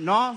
9।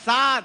7।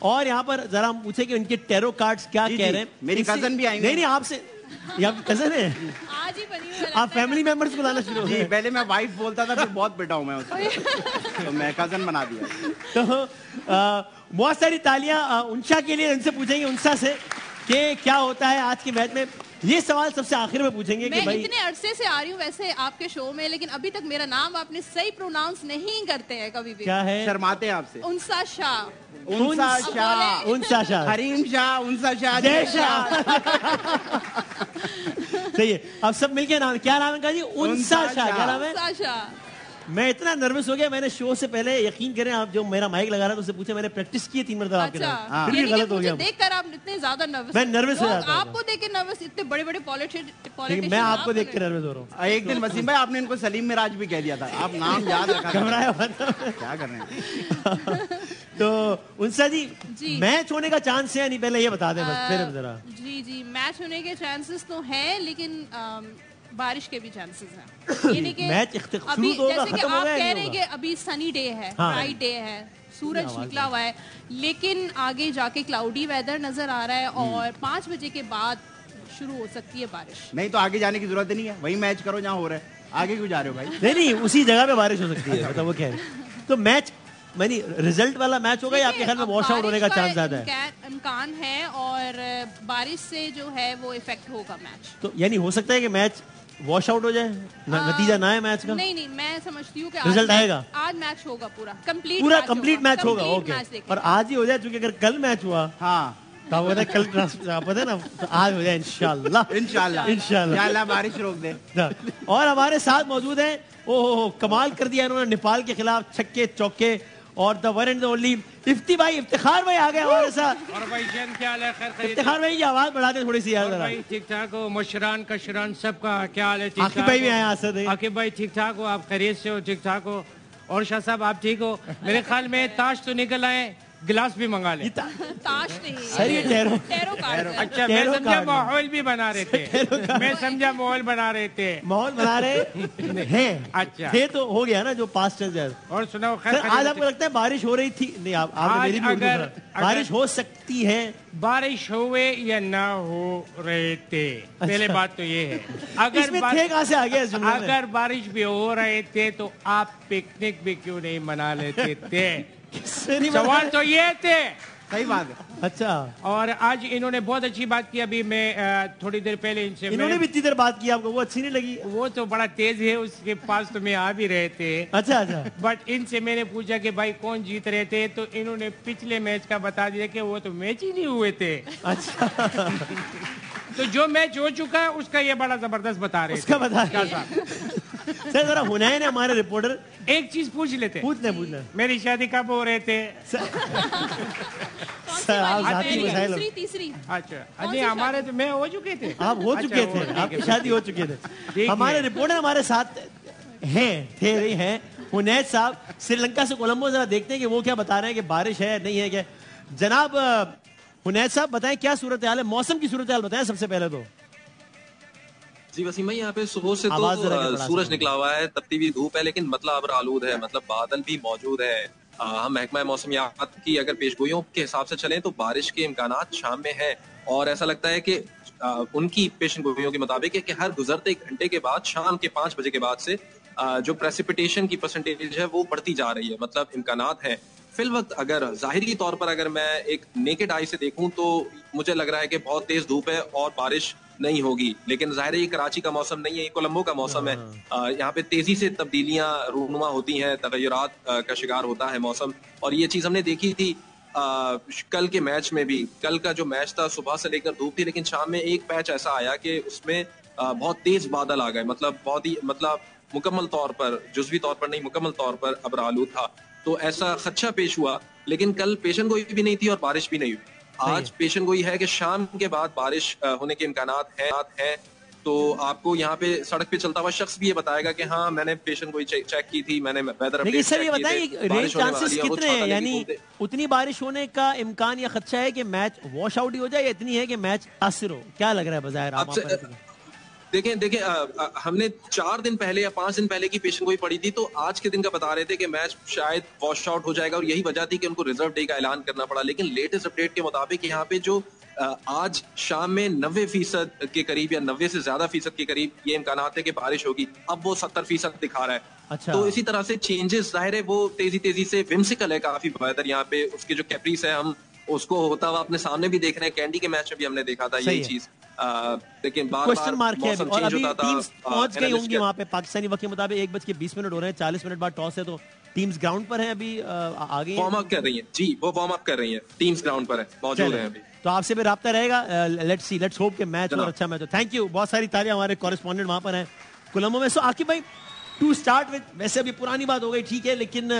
اور یہاں پر ذرا ہم پوچھیں کہ ان کے ٹیرو کارڈز کیا کہہ رہے ہیں. میری کزن بھی آئیں گے. نہیں آپ سے, یہ آپ کزن ہے, آج ہی بنی ہوئی آپ فیملی ممبرس بلانا شروع ہو جی گئے. پہلے میں وائف بولتا تھا, پھر بہت پٹا ہوں میں اس کو, تو میں کزن بنا دیا. تو بہت ساری تالیاں انشا کے لیے. ان سے پوچھیں گے انشا سے کہ کیا ہوتا ہے آج کے میچ میں. یہ سوال سب سے آخر میں پوچھیں گے کہ میں بھائی اتنے عرصے سے آ رہی ہوں ویسے آپ کے شو میں, لیکن ابھی تک میرا نام آپ نے صحیح پروناؤنس نہیں کرتے ہیں کبھی بھی. کیا ہے, شرماتے ہیں آپ سے. انسا شاہ, انسا شاہ, انشا شاہ, حریم شاہ, انسا شاہ, جے شاہ. صحیح ہے. اب سب مل کے نام, کیا نام ہے کہا جی؟ انسا شاہ. کیا نام ہے؟ انسا شاہ. میں اتنا نروس ہو گیا, میں نے شو سے پہلے, یقین کریں آپ, جو میرا مائک لگا رہا تھا اس سے پوچھا, میں نے پریکٹس کی 3 مرتبہ آپ کے ساتھ, پھر بھی غلط ہو گیا. دیکھ کر آپ اتنے زیادہ نروس, میں نروس ہو جاتا ہوں. آپ کو دیکھ کے نروس, اتنے بڑے بڑے پولیٹیشین. میں آپ کو دیکھ کے نروس ہو رہا ہوں. ایک دن وسیم بھائی آپ نے ان کو سلیم مراج بھی کہہ دیا تھا, آپ نام یاد رکھا. گھبرایا ہوا تھا. کیا کر رہے ہیں. تو انسا جی میچ ہونے کا چانس ہے نہیں, پہلے یہ بتا دیں بس پھر ذرا. جی میچ ہونے کے چانسز تو ہیں, لیکن بارش کے بھی چانسز ہیں. یعنی کہ میچ ابھی شروع تو جیسے کہ ختم ہو آپ گیا کہہ نہیں رہے ہیں کہ ابھی سنی ڈے ہے, برائٹ ڈے ہے, سورج نکلا ہوا ہے, لیکن آگے جا کے کلاؤڈی ویدر نظر آ رہا ہے اور 5 بجے کے بعد شروع ہو سکتی ہے بارش. نہیں تو آگے جانے کی ضرورت نہیں ہے, وہی میچ کرو جہاں ہو رہا ہے. آگے کیوں جا رہے ہو بھائی؟ نہیں اسی جگہ پہ بارش ہو سکتی ہے, مطلب وہ کہہ رہے ہیں. تو میچ رزلٹ والا میچ ہوگا یا آپ کے خیال میں واش آؤٹ ہونے کا چانس زیادہ ہے؟ امکان ہے, اور بارش سے جو ہے وہ افیکٹ ہوگا میچ. تو یعنی ہو سکتا ہے کہ میچ واش آؤٹ ہو جائے, نتیجہ نہ ہے میچ کا. نہیں میں سمجھتی ہوں کہ رزلٹ آئے گا, آج میچ ہوگا, پورا کمپلیٹ میچ ہوگا. اوکے, اور آج ہی ہو جائے, چونکہ اگر کل میچ ہوا, ہاں کل پتہ نا, تو آج ہو جائے انشاءاللہ بارش روک دے. اور ہمارے ساتھ موجود ہیں, کمال کر دیا انہوں نے نیپال کے خلاف, چھکے چوکے, اور the one and only Ifti بھائی, افتخار بھائی آ گئے ہمارے ساتھ. اور بھائی جان کیا حال ہے؟ خیر افتخار بھائی کی آواز بڑھا دیں تھوڑی سی یار. بھائی ٹھیک ٹھاک ہو؟ مشران کشران سب کا کیا حال ہے؟ عاقب بھائی بھی آئے آسد ہیں. عاقب بھائی ٹھیک ٹھاک ہو؟ آپ خیریت سے ہو؟ ٹھیک ٹھاک ہو؟ اور شاہ صاحب آپ ٹھیک ہو؟ میرے خیال میں تاش تو نکل آئے, گلاس بھی منگا لیں. تاش نہیں, سر یہ ٹیرو اچھا میں سمجھا ماحول بھی بنا رہے تھے, میں سمجھا ماحول بنا رہے تھے. ماحول بنا رہے ہیں. اچھا یہ تو ہو گیا نا جو پاس چل جائے. اور سناؤ, سر آج آپ کو لگتا ہے بارش ہو رہی تھی؟ نہیں, آپ نے میری بھی اگر بارش ہو سکتی ہے. بارش ہوئے یا نہ ہو رہے تھے, پہلے بات تو یہ ہے. اس میں تھے کہاں سے آ گیا اس جملے میں؟ اگر بارش بھی ہو رہے تھے تو آپ پکنک بھی کیوں نہیں منا لیتے تھے؟ سوال تو یہ تھے. صحیح بات ہے. اچھا, اور آج انہوں نے بہت اچھی بات کی. ابھی میں تھوڑی دیر پہلے ان سے, انہوں نے بھی اتنی دیر بات کی, آپ کو وہ اچھی نہیں لگی؟ وہ تو بڑا تیز ہے, اس کے پاس تو میں آ بھی رہے تھے. اچھا, بٹ ان سے میں نے پوچھا کہ بھائی کون جیت رہے تھے, تو انہوں نے پچھلے میچ کا بتا دیا کہ وہ تو میچ ہی نہیں ہوئے تھے. اچھا, تو جو میچ ہو چکا ہے اس کا یہ بڑا زبردست بتا رہے تھے. سر ذرا حنین ہے ہمارے رپورٹر, ایک چیز پوچھ لیتے. پوچھنا میری شادی کب ہو رہے تھے؟ تیسری. اچھا نہیں, ہمارے تو میں ہو چکے تھے. آپ ہو چکے تھے, آپ کی شادی ہو چکے تھے. ہمارے رپورٹر ہمارے ساتھ ہیں حنین صاحب, سری لنکا سے کولمبو. ذرا دیکھتے ہیں کہ وہ کیا بتا رہے ہیں کہ بارش ہے نہیں ہے کیا. جناب حنین صاحب بتائیں کیا صورتحال ہے, موسم کی صورتحال بتائیں سب سے پہلے تو. جی وسیم بھائی, یہاں پہ صبح سے تو سورج نکلا ہوا ہے, تپتی ہوئی دھوپ ہے, لیکن مطلب ابر آلود ہے, مطلب بادل بھی موجود ہے. ہم محکمہ موسمیات کی اگر پیشگوئیوں کے حساب سے چلیں تو بارش کے امکانات شام میں ہیں, اور ایسا لگتا ہے کہ ان کی پیشگوئیوں کے مطابق ہے کہ ہر گزرتے 1 گھنٹے کے بعد شام کے 5 بجے کے بعد سے جو پریسیپیٹیشن کی پرسنٹیج ہے وہ بڑھتی جا رہی ہے. مطلب امکانات ہیں فی الوقت. اگر ظاہری طور پر اگر میں ایک نیکڈ آئی سے دیکھوں تو مجھے لگ رہا ہے کہ بہت تیز دھوپ ہے اور بارش نہیں ہوگی, لیکن ظاہر ہے یہ کراچی کا موسم نہیں ہے, یہ کولمبو کا موسم ہے. یہاں پہ تیزی سے تبدیلیاں رونما ہوتی ہیں, تغیرات کا شکار ہوتا ہے موسم, اور یہ چیز ہم نے دیکھی تھی کل کے میچ میں بھی. کل کا جو میچ تھا صبح سے لے کر دھوپ تھی, لیکن شام میں ایک پیچ ایسا آیا کہ اس میں بہت تیز بادل آ گئے. مطلب بہت ہی مکمل طور پر, جزوی طور پر نہیں, مکمل طور پر ابر آلود تھا. تو ایسا خدشہ پیش ہوا, لیکن کل پیشن گوئی بھی نہیں تھی اور بارش بھی نہیں ہوئی. آج پیشن گوئی ہے کہ شام کے بعد بارش ہونے کے امکانات ہیں. تو آپ کو یہاں پہ سڑک پہ چلتا ہوا شخص بھی یہ بتائے گا کہ ہاں میں نے پیشن گوئی چیک کی تھی, میں نے ویدر اپ ڈیٹ سر یہ بتائیں رینج چانسز کتنے ہیں, یعنی اتنی بارش ہونے کا امکان یا خدشہ ہے کہ میچ واش آؤٹ ہی ہو جائے, یا اتنی ہے کہ میچ متاثر ہو؟ کیا لگ رہا ہے بظاہر آپ؟ دیکھیں ہم نے 4 دن پہلے یا 5 دن پہلے کی پیشن گوئی پڑی تھی, تو آج کے دن کا بتا رہے تھے کہ میچ شاید واش آؤٹ ہو جائے گا, اور یہی وجہ تھی کہ ان کو ریزرو ڈے کا اعلان کرنا پڑا. لیکن لیٹسٹ اپڈیٹ کے مطابق یہاں پہ جو آج شام میں 90% کے قریب یا 90 سے زیادہ فیصد کے قریب یہ امکانات ہے کہ بارش ہوگی, اب وہ 70% دکھا رہا ہے. اچھا. تو اسی طرح سے چینجز ظاہر ہے وہ تیزی سے ومسیکل ہے کافی ویدر یہاں پہ. اس کے جو کیپریس ہے ہم اس کو ہوتا ہوا اپنے سامنے بھی دیکھ رہے ہیں, کینڈی کے میچ میں بھی ہم نے دیکھا تھا یہی چیز. لیکن بار بار موسم چینج ہوتا تھا. ٹیمز پہنچ گئی ہوں گی وہاں پہ پاکستانی وقت کے مطابق 1:20 ہو رہے ہیں, 40 منٹ بعد ٹاس ہے, تو ٹیمز گراؤنڈ پر ہیں ابھی, آگے وارم اپ کر رہی ہیں. جی وہ وارم اپ کر رہی ہیں, ٹیمز گراؤنڈ پر ہیں, موجود ہیں ابھی. تو آپ سے بھی رابطہ رہے گا. لیٹس ہوپ کہ میچ اور اچھا میچ ہو. تھینک یو, بہت ساری تالیاں ہمارے کورسپونڈنٹ وہاں پر ہیں کولمبو میں. سو عاقب بھائی, ٹو اسٹارٹ وتھ, ویسے ابھی پرانی بات ہو گئی ٹھیک ہے, لیکن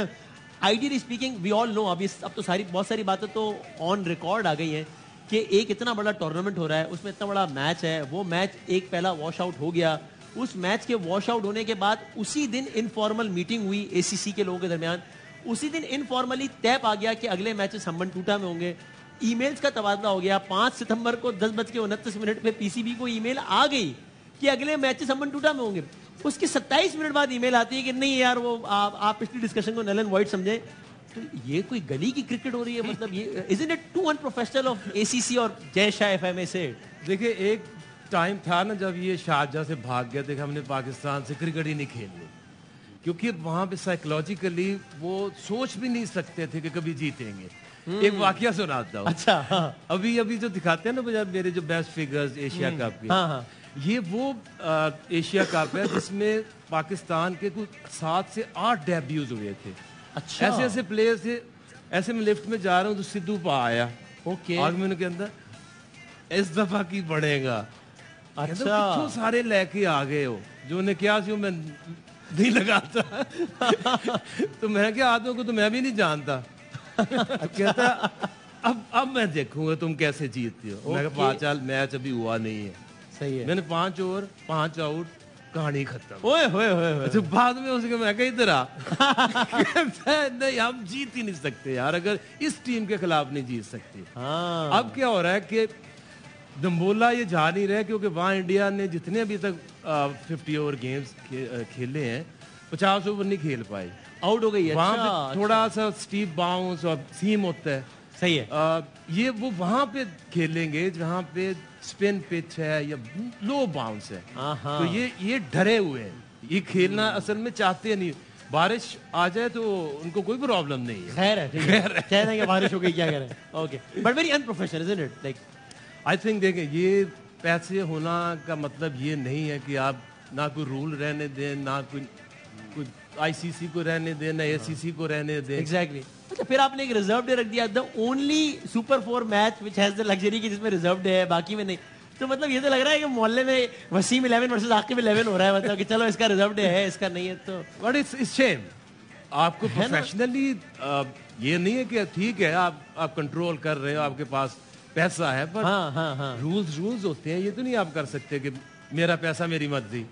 آئیڈیلی اسپیکنگ وی آل نو اب تو بہت ساری باتیں تو آن ریکارڈ آ گئی ہیں کہ ایک اتنا بڑا ٹورنامنٹ ہو رہا ہے, اس میں اتنا بڑا میچ ہے, وہ میچ ایک پہلا واش آؤٹ ہو گیا. اس میچ کے واش آؤٹ ہونے کے بعد اسی دن انفارمل میٹنگ ہوئی ACC کے لوگوں کے درمیان. اسی دن انفارملی طے آ گیا کہ اگلے میچز ہمبن ٹوٹا میں ہوں گے. ای میلز کا تبادلہ ہو گیا. 5 ستمبر کو 10:29 پہ PCB کو ای میل آ گئی کہ اگلے میچز ہمبن ٹوٹا میں ہوں گے. اس کے 27 منٹ بعد ای میل آتی ہے کہ نہیں یار وہ آپ پچھلی ڈسکشن کو نل اینڈ وائڈ سمجھیں. تو یہ کوئی گلی کی کرکٹ ہو رہی ہے, مطلب یہ isn't it too unprofessional of ACC اور جے شاہ if I may say. دیکھیں ایک ٹائم تھا نا جب یہ شارجہ سے بھاگ گیا تھے کہ ہم نے پاکستان سے کرکٹ ہی نہیں کھیلنی, کیونکہ وہاں پہ سائیکولوجیکلی وہ سوچ بھی نہیں سکتے تھے کہ کبھی جیتیں گے. ایک واقعہ سناتا ہوں. اچھا. ابھی جو دکھاتے ہیں نا میرے جو بیسٹ فگرز ایشیا کپ کے, یہ وہ ایشیا کپ ہے جس میں پاکستان کے کچھ 7 سے 8 ڈیبیوز ہوئے تھے. اچھا. ایسے پلیئرز تھے. ایسے میں لفٹ میں جا رہا ہوں تو سدھو پا آیا آرگومنٹ کے اندر, اس دفعہ کی بڑھے گا. اچھا. سارے لے کے آ گئے ہو, جو نے کیا سی میں نہیں لگاتا. تو میں کیا آدمیوں کو تو میں بھی نہیں جانتا. کہتا اب میں دیکھوں گا تم کیسے جیتتے ہو. میں کہا چل میچ ابھی ہوا نہیں ہے. صحیح ہے. میں نے 5 اوور 5 آؤٹ, کہانی ختم. اوئے ہوئے ہوئے. بعد میں اس کے میں کہا ادھر آ, نہیں ہم جیت ہی نہیں سکتے یار, اگر اس ٹیم کے خلاف نہیں جیت سکتے. اب کیا ہو رہا ہے کہ دمبولا یہ جا نہیں رہے, کیونکہ وہاں انڈیا نے جتنے ابھی تک 50 اوور گیمز کھیلے ہیں 50 اوور نہیں کھیل پائے, آؤٹ ہو گئی ہے. وہاں پہ تھوڑا سا اسٹیپ باؤنس اور سیم ہوتا ہے. صحیح ہے. یہ وہ وہاں پہ کھیلیں گے جہاں پہ اسپن پچ ہے یا لو باؤنس ہے. تو یہ ڈرے ہوئے ہیں, یہ کھیلنا اصل میں چاہتے نہیں. بارش آ جائے تو ان کو کوئی پرابلم نہیں ہے. خیر ہے, کہہ رہے ہیں کہ بارش ہو گئی, کیا کریں. Okay, but very unprofessional isn't it? Like I think دیکھیں یہ پیسے ہونا کا مطلب یہ نہیں ہے کہ آپ نہ کوئی رول رہنے دیں, نہ کوئی ICC کو رہنے دیں, نہ ACC کو رہنے دیں. ایگزیکٹلی. اچھا, پھر آپ نے ایک ریزرو ڈے رکھ دیا, the only super 4 match which has the luxury کی جس میں ریزرو ڈے ہے, باقی میں نہیں. تو مطلب یہ تو لگ رہا ہے کہ محلے میں وسیم 11 ورسز عاقب 11 ہو رہا ہے, مطلب کہ چلو اس کا ریزرو ڈے ہے, اس کا نہیں ہے. تو بٹ اٹس شیم. آپ کو پروفیشنلی یہ نہیں ہے کہ ٹھیک ہے آپ کنٹرول کر رہے ہو, آپ کے پاس پیسہ ہے, بٹ رولز ہوتے ہیں. یہ تو نہیں آپ کر سکتے کہ میرا پیسہ میری مرضی.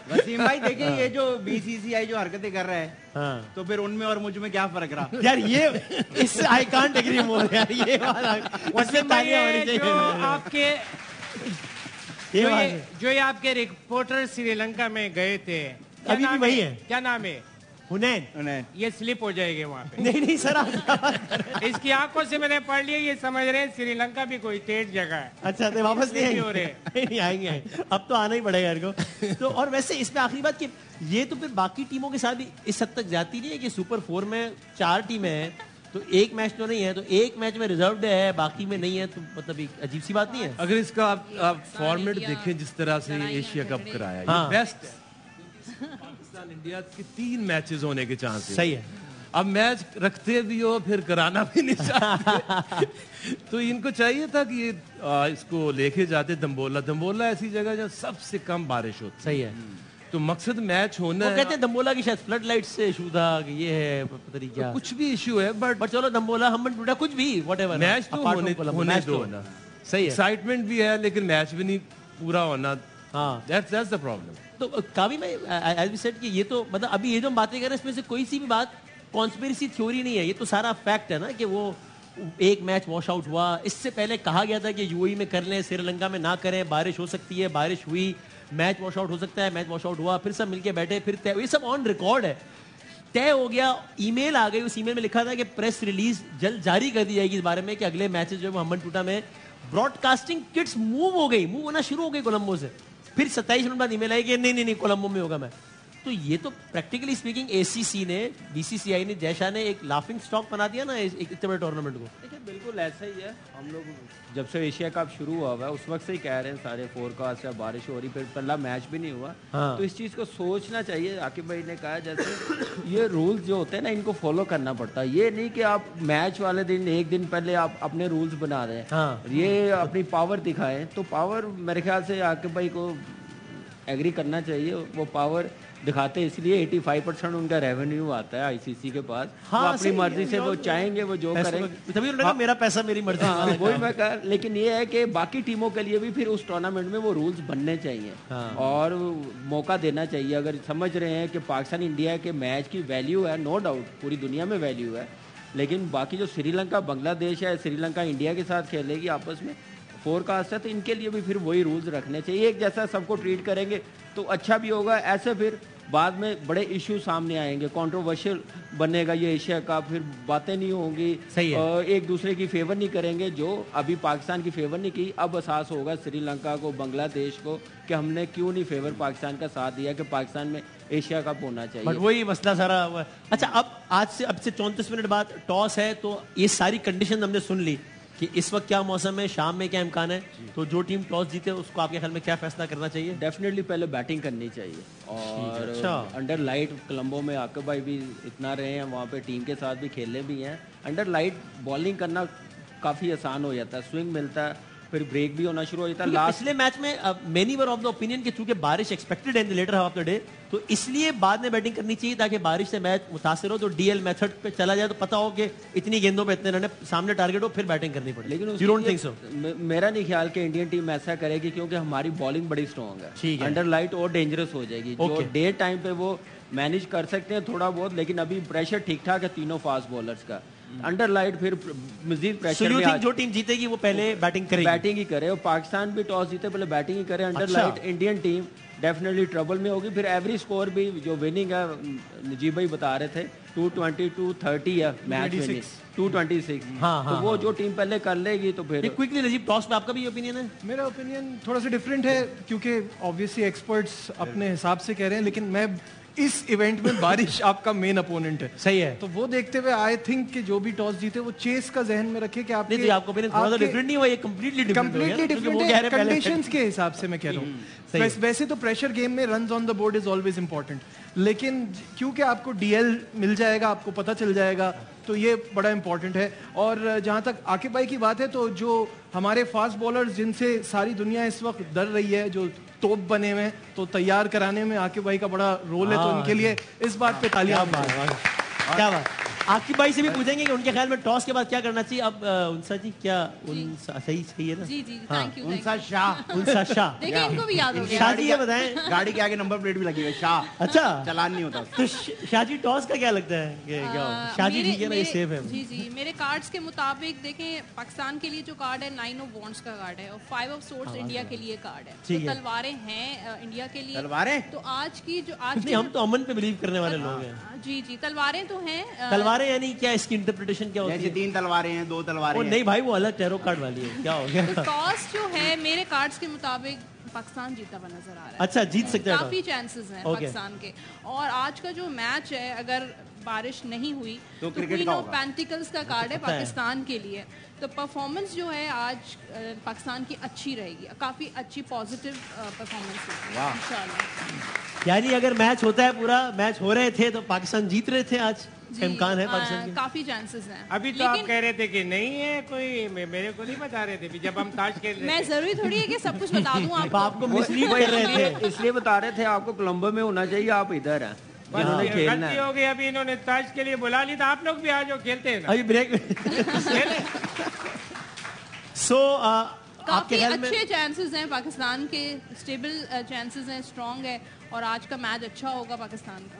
وسیم بھائی دیکھیں یہ جو BCCI جو حرکتیں کر رہا ہے, تو پھر ان میں اور مجھ میں کیا فرق رہا یار. یہ اس آئی کانٹ ایگری مور یار. یہ وسیم بھائی جو آپ کے رپورٹر سری لنکا میں گئے تھے, ابھی بھی وہی ہے, کیا نام ہے؟ حنین. یہ سلپ ہو جائے گی وہاں پہ. نہیں سر, اس کی آنکھوں سے میں نے پڑھ لیا, یہ سمجھ رہے ہیں سری لنکا بھی کوئی تیز جگہ ہے. اچھا, تو واپس نہیں ہو رہے. نہیں آئیں گے, اب تو آنا ہی پڑے گا ان کو. تو اور ویسے اس میں آخری بات کہ یہ تو پھر باقی ٹیموں کے ساتھ بھی اس حد تک جاتی نہیں ہے کہ سپر 4 میں 4 ٹیمیں ہیں, تو ایک میچ تو نہیں ہے, تو ایک میچ میں ریزرو ڈے ہے, باقی میں نہیں ہے, تو مطلب ایک عجیب سی بات نہیں ہے. اگر اس کا آپ فارمیٹ دیکھیں جس طرح سے ایشیا کپ کرایا, یہ بیسٹ ہے. پاکستان انڈیا کے 3 میچز ہونے کے چانس. صحیح ہے. اب میچ رکھتے بھی ہو پھر کرانا بھی نہیں چاہتے. تو ان کو چاہیے تھا کہ یہ اس کو لے کے جاتے دمبولا ایسی جگہ جہاں سب سے کم بارش ہوتی. صحیح ہے. تو مقصد میچ ہونا ہے. کہتے ہیں دمبولا کی شاید فلڈ لائٹ سے ایشو تھا کہ یہ ہے پتہ نہیں کیا, کچھ بھی ایشو ہے, بٹ چلو دمبولا ہمن ٹوٹا, کچھ بھی واٹ ایور, میچ تو ہونے دو نا. صحیح ہے. ایکسائٹمنٹ بھی ہے لیکن میچ بھی نہیں پورا ہونا. ہاں, دیٹس دا پرابلم. تو کابی میں ایز وی سیڈ کہ یہ تو مطلب ابھی یہ جو ہم باتیں کر رہے ہیں اس میں سے کوئی سی بھی بات کانسپیریسی تھیوری نہیں ہے, یہ تو سارا فیکٹ ہے نا کہ وہ ایک میچ واش آؤٹ ہوا. اس سے پہلے کہا گیا تھا کہ UAE میں کر لیں, سری لنکا میں نہ کریں, بارش ہو سکتی ہے, بارش ہوئی, میچ واش آؤٹ ہو سکتا ہے, میچ واش آؤٹ ہوا, پھر سب مل کے بیٹھے, پھر طے, یہ سب آن ریکارڈ ہے, طے ہو گیا. ای میل آ گئی, اس ای میل میں لکھا تھا کہ پریس ریلیز جلد جاری کر دی جائے گی اس بارے میں کہ اگلے میچز جو ہے محمد ٹوٹا میں براڈ کاسٹنگ کٹس موو ہونا شروع ہو گئی کولمبو سے. پھر 27 منٹ بعد ای میل آئی کہ نہیں کولمبو میں ہوگا. میں تو یہ تو پریکٹیکلی اسپیکنگ ACC نے, BCCI نے, جے شاہ نے ایک لافنگ اسٹاک بنا دیا نا ایک اتنے بڑے ٹورنامنٹ کو. دیکھیں بالکل ایسا ہی ہے. ہم لوگ جب سے ایشیا کپ شروع ہوا ہے اس وقت سے ہی کہہ رہے ہیں سارے فور کاسٹ, بارش ہو رہی, پھر پہلا میچ بھی نہیں ہوا. تو اس چیز کو سوچنا چاہیے. عاقب بھائی نے کہا جیسے یہ رولز جو ہوتے ہیں نا ان کو فالو کرنا پڑتا ہے. یہ نہیں کہ آپ میچ والے دن ایک دن پہلے آپ اپنے رولز بنا رہے ہیں, یہ اپنی پاور دکھائیں. تو پاور میرے خیال سے عاقب بھائی کو ایگری کرنا چاہیے. وہ پاور دکھاتے اس لیے 85% ان کا ریونیو آتا ہے ICC کے پاس. وہ اپنی مرضی سے وہ چاہیں گے وہ جو کریں, تبھی انہوں نے کہا میرا پیسہ میری مرضی. وہی میں کہا. لیکن یہ ہے کہ باقی ٹیموں کے لیے بھی پھر اس ٹورنامنٹ میں وہ رولز بننے چاہیے اور موقع دینا چاہیے. اگر سمجھ رہے ہیں کہ پاکستان انڈیا کے میچ کی ویلیو ہے, نو ڈاؤٹ پوری دنیا میں ویلیو ہے, لیکن باقی جو سری لنکا بنگلہ دیش ہے, سری لنکا انڈیا کے ساتھ کھیلے گی آپس میں, فور کاسٹ ہے, تو ان کے لیے بھی پھر وہی رولز رکھنے چاہیے. ایک جیسا سب کو ٹریٹ کریں گے تو اچھا بھی ہوگا. ایسے پھر بعد میں بڑے ایشو سامنے آئیں گے, کنٹروورشل بنے گا یہ ایشیا کا, پھر باتیں نہیں ہوں گی, ایک دوسرے کی فیور نہیں کریں گے. جو ابھی پاکستان کی فیور نہیں کی, اب احساس ہوگا سری لنکا کو, بنگلہ دیش کو کہ ہم نے کیوں نہیں فیور پاکستان کا ساتھ دیا کہ پاکستان میں ایشیا کپ ہونا چاہیے. بٹ وہی مسئلہ سارا ہوا. اچھا اب سے 34 منٹ بعد ٹاس ہے, تو یہ ساری کنڈیشن ہم نے سن لی کہ اس وقت کیا موسم ہے, شام میں کیا امکان ہے. تو جو ٹیم ٹاس جیتے اس کو آپ کے خیال میں کیا فیصلہ کرنا چاہیے؟ ڈیفینیٹلی پہلے بیٹنگ کرنی چاہیے. اور انڈر لائٹ کولمبو میں عاقب بھائی بھی اتنا رہے ہیں, وہاں پہ ٹیم کے ساتھ بھی کھیلے بھی ہیں. انڈر لائٹ بالنگ کرنا کافی آسان ہو جاتا ہے, سوئنگ ملتا ہے, پھر بریک بھی ہونا شروع ہو جاتا ہے. پچھلے میچ میں many were of the opinion کہ چونکہ بارش ایکسپیکٹڈ ہے in the latter half of the day, تو اس لیے بعد میں بیٹنگ کرنی چاہیے تاکہ بارش سے میچ متاثر ہو, تو DL میتھڈ پہ چلا جائے تو پتا ہو کہ اتنی گیندوں پہ اتنے رن سامنے ٹارگیٹ ہو, پھر بیٹنگ کرنی پڑے. لیکن میرا نہیں خیال کہ انڈین ٹیم ایسا کرے گی, کیونکہ ہماری بالنگ بڑی اسٹرانگ ہے. انڈر لائٹ اور ڈینجرس ہو جائے گی. جو ڈے ٹائم پہ وہ مینیج کر سکتے ہیں تھوڑا بہت, لیکن ابھی پریشر ٹھیک ٹھاک ہے تینوں فاسٹ بالرز کا. انڈر لائٹ پھر مزید پریشر میں, جو ٹیم جیتے گی وہ پہلے بیٹنگ ہی کرے, اور پاکستان بھی ٹاس جیتے پہلے بیٹنگ ہی کرے. Under light Indian team definitely trouble میں ہوگی. پھر ایوریج سکور بھی جو وننگ ہے, نجیب بھائی بتا رہے تھے 220-230 ہے میچ وننگ, 226. تو وہ جو ٹیم پہلے کر لے گی تو پھر کوئکلی. نجیب ٹاس پہ آپ کا بھی اوپینین ہے؟ میرا اوپینین تھوڑا سا ڈفرینٹ ہے, کیونکہ آبویسلی ایکسپرٹس اپنے حساب سے کہہ رہے ہیں, لیکن میں اس ایونٹ میں بارش آپ کا مین اپوننٹ ہے. صحیح ہے. تو وہ دیکھتے ہوئے آئی تھنک کہ جو بھی ٹاس جیتے وہ چیس کا ذہن میں رکھے کہ آپ کو ڈفرینٹ نہیں ہوا, یہ کمپلیٹلی ڈفرینٹ ہے کنڈیشنز کے حساب سے. میں کہہ رہا ہوں ویسے تو پریشر گیم میں runs on the board is always important, لیکن کیونکہ آپ کو DL مل جائے گا, آپ کو پتہ چل جائے گا, تو یہ بڑا امپورٹنٹ ہے. اور جہاں تک عاقب بھائی کی بات ہے, تو جو ہمارے فاسٹ بالرز جن سے ساری دنیا اس وقت ڈر رہی ہے, جو توپ بنے ہوئے, تو تیار کرانے میں عاقب بھائی کا بڑا رول ہے. تو ان کے لیے اس بات پہ تالیاں. کیا بات. عاقب بھائی سے بھی پوچھیں گے کہ ان کے خیال میں ٹاس کے بعد کیا کرنا چاہیے. اب انسا جی کیا صحیح ہے نا؟ جی تھینک یو. انسا شاہ دیکھیں ان کو بھی یاد ہو گیا. شاہ جی یہ بتائیں, گاڑی کے آگے نمبر پلیٹ بھی لگی ہوئی شاہ, اچھا چلان نہیں ہوتا. تو شاہ جی ٹاس کا کیا لگتا ہے؟ شاہ جی ٹھیک ہے نا, یہ سیف ہے. جی میرے کارڈز کے مطابق دیکھیں, پاکستان کے لیے جو کارڈ ہے 9 آف وانڈس کا کارڈ ہے, اور 5 آف سورڈز انڈیا کے لیے کارڈ ہے. تو تلواریں ہیں انڈیا کے لیے. تلواریں تو آج کی جو آج ہم تو امن پہ بلیو کرنے والے لوگ ہیں. جی تلواریں تو ہیں. تلواریں یعنی کیا, اس کی انٹرپریٹیشن کیا ہوتی ہے؟ 3 تلواریں ہیں, 2 تلواریں ہیں. نہیں بھائی, وہ الگ ٹیرو کارڈ والی ہے. کیا ہو گیا؟ ٹاس جو ہے میرے کارڈز کے مطابق پاکستان جیتا ہوا نظر آ رہا ہے. اچھا, جیت سکتا ہے, کافی چانسز ہیں پاکستان کے. اور آج کا جو میچ ہے, اگر بارش نہیں ہوئی تو کوئن آف پینٹیکلز کا کارڈ ہے پاکستان کے لیے. تو پرفارمنس جو ہے آج پاکستان کی اچھی رہے گی, کافی اچھی پازیٹیو پرفارمنس ہوگی انشاءاللہ. یعنی اگر میچ ہوتا ہے, پورا میچ ہو رہے تھے تو پاکستان جیت رہے تھے آج, امکان ہے پاکستان کے؟ کافی چانسز ہیں. ابھی تو آپ کہہ رہے تھے کہ نہیں ہے کوئی, میرے کو نہیں بتا رہے تھے جب ہم تاش کھیل رہے. میں ضروری تھوڑی ہے کہ سب کچھ بتا دوں آپ کو مسلیڈ کر رہے تھے, اس لیے بتا رہے تھے آپ کو کولمبو میں ہونا چاہیے, آپ ادھر ہیں. غلطی ہو گئی, ابھی انہوں نے تاش کے لیے بلا لی تھا, آپ لوگ بھی آ جاؤ کھیلتے ہیں. ابھی بریک. سو کافی اچھے چانسز ہیں پاکستان کے, اسٹیبل چانسز ہیں, اسٹرانگ ہے, اور آج کا میچ اچھا ہوگا پاکستان کا.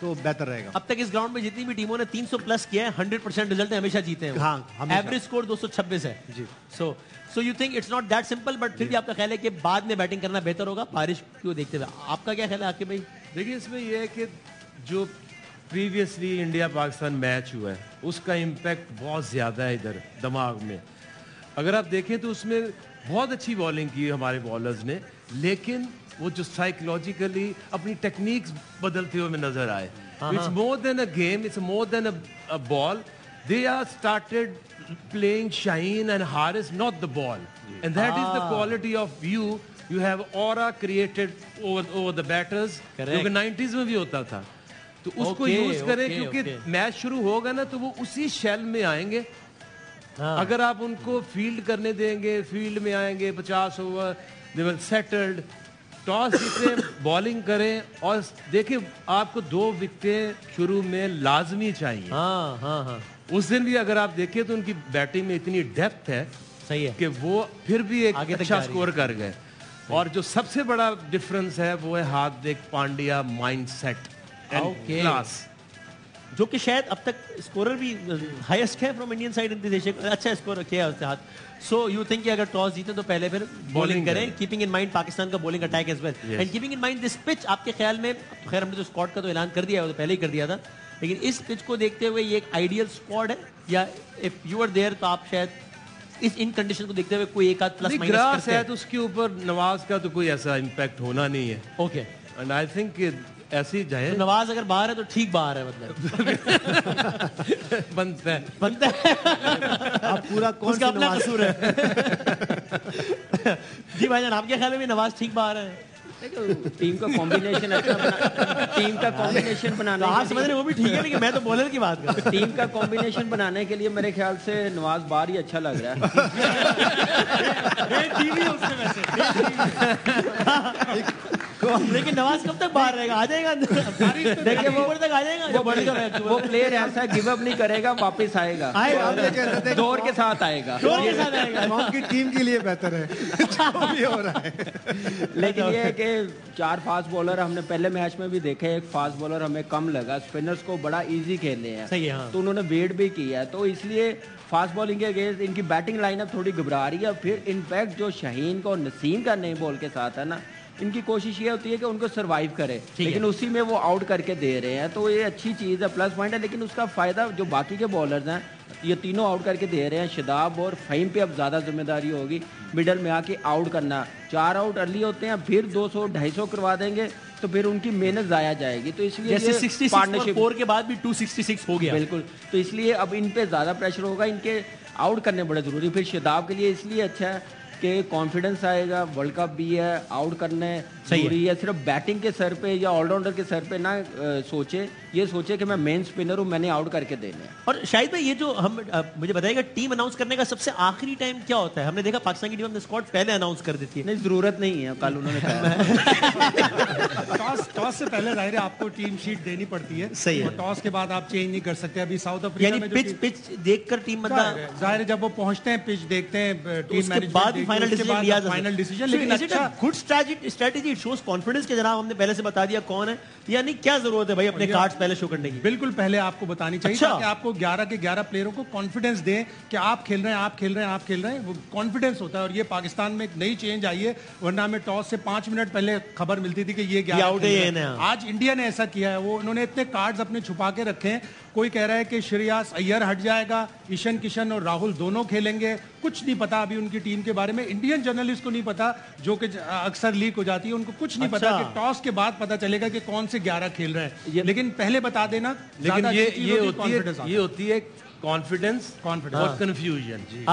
تو بہتر رہے گا. اب تک اس گراؤنڈ میں جتنی بھی ٹیموں نے 300 پلس کیا ہے 100% رزلٹ ہمیشہ جیتے ہیں. ہاں, ایوریج اسکور 226 ہے. جی. So you think it's not that simple, but پھر بھی آپ کا خیال ہے کہ بعد میں بیٹنگ کرنا بہتر ہوگا بارش کو دیکھتے ہوئے. آپ کا کیا خیال ہے عاقب بھائی؟ دیکھیے اس میں یہ ہے کہ جو پریویسلی انڈیا پاکستان میچ ہوا ہے اس کا امپیکٹ بہت زیادہ ہے ادھر دماغ میں. اگر آپ دیکھیں تو اس میں بہت اچھی بالنگ کی ہمارے بالرز نے, لیکن وہ جو سائیکولوجیکلی اپنی ٹیکنیکس بدلتے ہوئے نظر آئے. It's more than a game, it's more than a ball. They are started playing Shaheen and Haris, not the ball. And that is the quality of you. You have aura created over the batters. کیونکہ 90s میں بھی ہوتا تھا. تو اس کو use کریں کیونکہ match شروع ہوگا نا تو وہ اسی شیل میں آئیں گے. اگر آپ ان کو فیلڈ کرنے دیں گے, فیلڈ میں آئیں گے 50 over, they will settled. Toss جیتے بالنگ کریں اور دیکھیں آپ کو 2 وکٹیں شروع میں لازمی چاہیے. اس دن بھی اگر آپ دیکھیں تو ان کی بیٹنگ میں اتنی ڈیپتھ ہے کہ وہ پھر بھی ایک اچھا سکور کر گئے. اور جو سب سے بڑا ڈفرنس ہے وہ ہے Hardik Pandya mindset and class, جو کہ شاید اب تک اسکورر بھی ہائیسٹ ہے from Indian side in this Asia. اچھا اسکور کیا اس کے ہاتھ. سو یو تھنک کہ اگر ٹاس جیتے تو پہلے پھر بولنگ کریں, کیپنگ ان مائنڈ پاکستان کا bowling attack as well, and keeping in mind this pitch. آپ کے خیال میں, خیر ہم نے تو اسکواڈ کا تو اعلان کر دیا ہے, وہ تو پہلے ہی کر دیا تھا, لیکن اس پچ کو دیکھتے ہوئے یہ ایک آئیڈیل اسکواڈ ہے یا اف یو آر دیئر تو آپ شاید اس ان کنڈیشن کو دیکھتے ہوئے کوئی ایک آدھ پلس مائنس گراس ہے تو اس کے اوپر نواز کا تو کوئی ایسا امپیکٹ ہونا نہیں ہے. اوکے, اینڈ آئی تھنک کہ ایسی جائے نواز اگر باہر ہے تو ٹھیک باہر ہے, مطلب بنتا ہے آپ پورا کون کا اپنا قصور ہے. جی بھائی جان, آپ کے خیال میں بھی نواز ٹھیک باہر ہے؟ ٹیم کا کمبینیشن اچھا ٹیم کا کمبینیشن بنانے آپ سمجھ رہے وہ بھی ٹھیک ہے, لیکن میں تو بولر کی بات کر رہا ہوں. ٹیم کا کمبینیشن بنانے کے لیے میرے خیال سے نواز باہر ہی اچھا لگ رہا ہے. لیکن نواز کب تک باہر رہے گا؟ آ جائے گا, دیکھیے وہ اوپر تک آ جائے گا. وہ پلیئر ایسا گیو اپ نہیں کرے گا, واپس آئے گا, دور کے ساتھ آئے گا. کی ٹیم کے لیے بہتر ہے جو بھی ہو رہا ہے. لیکن یہ ہے کہ 4 فاسٹ بالر ہم نے پہلے میچ میں بھی دیکھے, ایک فاسٹ بالر ہمیں کم لگا, اسپنرز کو بڑا ایزی کھیلنے ہیں تو انہوں نے ویٹ بھی کیا, تو اس لیے فاسٹ بالنگ کے اگینسٹ ان کی بیٹنگ لائن اپ تھوڑی گھبرا رہی ہے. پھر انفیکٹ جو شاہین کا اور نسیم کا نئے بال کے ساتھ ہے نا, ان کی کوشش یہ ہوتی ہے کہ ان کو سروائیو کرے, لیکن اسی میں وہ آؤٹ کر کے دے رہے ہیں, تو یہ اچھی چیز ہے, پلس پوائنٹ ہے. لیکن اس کا فائدہ جو باقی کے بالرز ہیں یہ تینوں آؤٹ کر کے دے رہے ہیں. شداب اور فہیم پہ اب زیادہ ذمہ داری ہوگی مڈل میں آ کے آؤٹ کرنا. 4 آؤٹ ارلی ہوتے ہیں, پھر 200-250 کروا دیں گے تو پھر ان کی محنت ضائع جائے گی. تو اس لیے پارٹنرشپ 4 کے بعد بھی 266 ہو گیا. بالکل, تو اس لیے اب ان پہ زیادہ پریشر ہوگا, ان کے آؤٹ کرنے بڑے ضروری. پھر شداب کے لیے اس لیے اچھا ہے کہ کانفیڈنس آئے گا, ورلڈ کپ بھی ہے, آؤٹ کرنے ضروری ہے. صرف بیٹنگ کے سر پہ یا آل راؤنڈر کے سر پہ نہ سوچے, یہ سوچے کہ میں مین اسپنر ہوں, میں نے آؤٹ کر کے دینا ہے. اور شاید بھائی یہ جو ہم مجھے بتائیے گا ٹیم اناؤنس کرنے کا سب سے آخری ٹائم کیا ہوتا ہے؟ ہم نے دیکھا پاکستان کی ٹیم اپنے اسکواڈ پہلے اناؤنس کر دیتی ہے. نہیں, ضرورت نہیں ہے, کل انہوں نے کہا ٹاس سے پہلے ظاہر ہے آپ کو ٹیم شیٹ دینی پڑتی ہے. صحیح ہے, اور ٹاس کے بعد آپ چینج نہیں کر سکتے. ابھی ساؤتھ افریقہ میں پچ دیکھ کر ٹیم بندہ ظاہر ہے جب وہ پہنچتے ہیں پچ دیکھتے ہیں, ٹیم مینجمنٹ فائنل ڈیسیژن. لیکن اچھا good strategy, it shows confidence کہ جناب ہم نے پہلے سے بتا دیا کون ہے, یعنی کیا ضرورت ہے بھائی اپنے کارڈز پہلے شو کرنے کی. بالکل پہلے آپ کو بتانی چاہیے کہ آپ کو 11 کے 11 پلیئروں کو کانفیڈنس دیں کہ آپ کھیل رہے ہیں, آپ کھیل رہے ہیں, آپ کھیل رہے ہیں. وہ کانفیڈنس ہوتا ہے. اور یہ پاکستان میں ایک نئی چینج آئی ہے, ورنہ ہمیں ٹاس سے 5 منٹ پہلے خبر ملتی تھی کہ یہ 11 آؤٹ ہے. آج انڈیا نے ایسا کیا ہے, وہ انہوں نے اتنے کارڈز اپنے چھپا کے رکھے ہیں. کوئی کہہ رہا ہے کہ شریاس ایئر ہٹ جائے گا, ایشن کشن اور راہل دونوں کھیلیں گے. کچھ نہیں پتا ابھی ان کی ٹیم کے بارے میں. انڈین جرنلسٹ کو نہیں پتا, جو کہ اکثر لیک ہو جاتی ہے, ان کو کچھ نہیں پتا کہ ٹاس کے بعد پتا چلے گا کہ کون سے 11 کھیل رہے ہیں. لیکن پہلے بتا دینا. لیکن یہ ہوتی ہے کانفیڈنس اور کنفیوژن.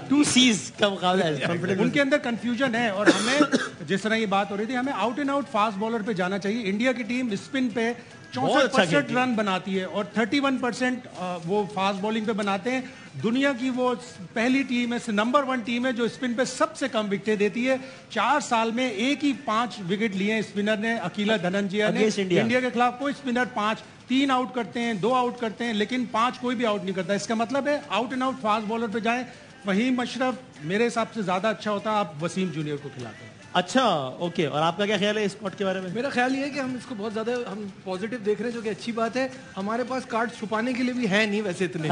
ٹو سیز کا مقابلہ ہے, ان کے اندر کنفیوژن ہے. اور ہمیں جس طرح یہ بات ہو رہی تھی, ہمیں out and out fast bowler پہ جانا چاہیے. انڈیا کی ٹیم اسپن پہ 64% رن بناتی ہے اور 31% وہ فاسٹ بالنگ پہ بناتے ہیں. دنیا کی وہ پہلی ٹیم ہے, نمبر 1 ٹیم ہے جو اسپن پہ سب سے کم وکٹیں دیتی ہے. 4 سال میں ایک ہی 5 وکٹ لیے اسپنر نے, اکیلا دھننجیا نے. انڈیا کے خلاف کوئی اسپنر 3 آؤٹ کرتے ہیں, 2 آؤٹ کرتے ہیں, لیکن 5 کوئی بھی آؤٹ نہیں کرتا. اس کا مطلب ہے out and out fast bowler پہ جائیں. فہیم اشرف میرے حساب سے زیادہ اچھا ہوتا, آپ وسیم جونیئر کو کھلاتے ہیں. اچھا اوکے, اور آپ کا کیا خیال ہے اس اسکواڈ کے بارے میں؟ میرا خیال یہ ہے کہ ہم اس کو بہت زیادہ ہم پازیٹیو دیکھ رہے ہیں, جو کہ اچھی بات ہے. ہمارے پاس کارڈ چھپانے کے لیے بھی ہے نہیں ویسے اتنے,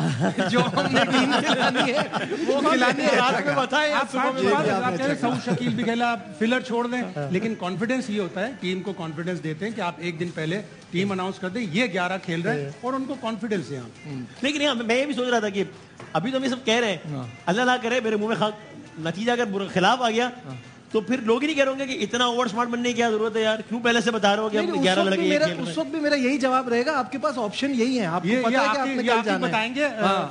جو ہم نے ٹیم کھلانی ہے وہ کھلانی ہے. رات میں بتائیں, سعود شکیل بھی کھیلا, آپ فلر چھوڑ دیں, لیکن کانفیڈنس یہ ہوتا ہے, ٹیم کو کانفیڈنس دیتے ہیں کہ آپ ایک دن پہلے ٹیم اناؤنس کر دیں یہ 11 کھیل رہے ہیں, اور ان کو کانفیڈنس ہے. لیکن میں یہ بھی سوچ رہا تھا کہ ابھی تو ہم یہ سب کہہ رہے ہیں, اللہ نہ کرے میرے منہ میں نتیجہ اگر خلاف آ گیا تو پھر لوگ ہی نہیں کہہ رہے ہوں گے کہ اتنا اوور سمارٹ بننے کی کیا ضرورت ہے یار, کیوں پہلے سے بتا رہے ہو کہ ہم 11 لڑکے یہ کھیل رہے ہیں. اس وقت بھی میرا یہی جواب رہے گا, آپ کے پاس آپشن یہی ہے, آپ کو پتہ ہے کہ آپ نے کل جانا ہے. بتائیں گے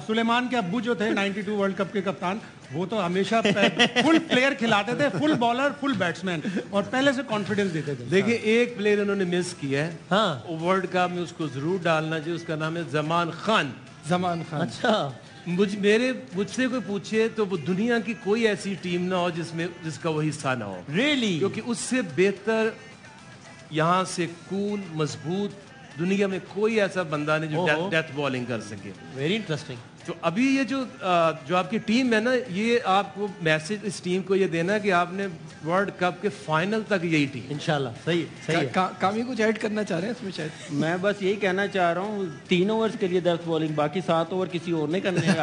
سلیمان کے ابو جو تھے 92 ورلڈ کپ کے کپتان, وہ تو ہمیشہ فل پلیئر کھلاتے تھے, فل بالر فل بیٹسمین, اور پہلے سے کانفیڈنس دیتے تھے. دیکھیں ایک پلیئر انہوں نے مس کیا ہے, ہاں ورلڈ کپ میں اس کو ضرور ڈالنا چاہیے, اس کا نام ہے زمان خان. زمان خان. اچھا, مجھ سے کوئی پوچھے تو وہ دنیا کی کوئی ایسی ٹیم نہ ہو جس کا وہ حصہ نہ ہو. ریئلی؟ کیونکہ اس سے بہتر یہاں سے کول مضبوط دنیا میں کوئی ایسا بندہ نہیں جو ڈیتھ بالنگ کر سکے. Very interesting. تو ابھی یہ جو آپ کی ٹیم ہے نا, یہ آپ کو میسج اس ٹیم کو یہ دینا ہے کہ آپ نے ورلڈ کپ کے فائنل تک یہی ٹیم انشاءاللہ. صحیح ہے. کامی کچھ ایڈ کرنا چاہ رہے ہیں اس میں شاید؟ میں بس یہی کہنا چاہ رہا ہوں 3 اوورز کے لیے ڈیتھ بالنگ, باقی 7 اوور کسی اور نے کرنے ہیں.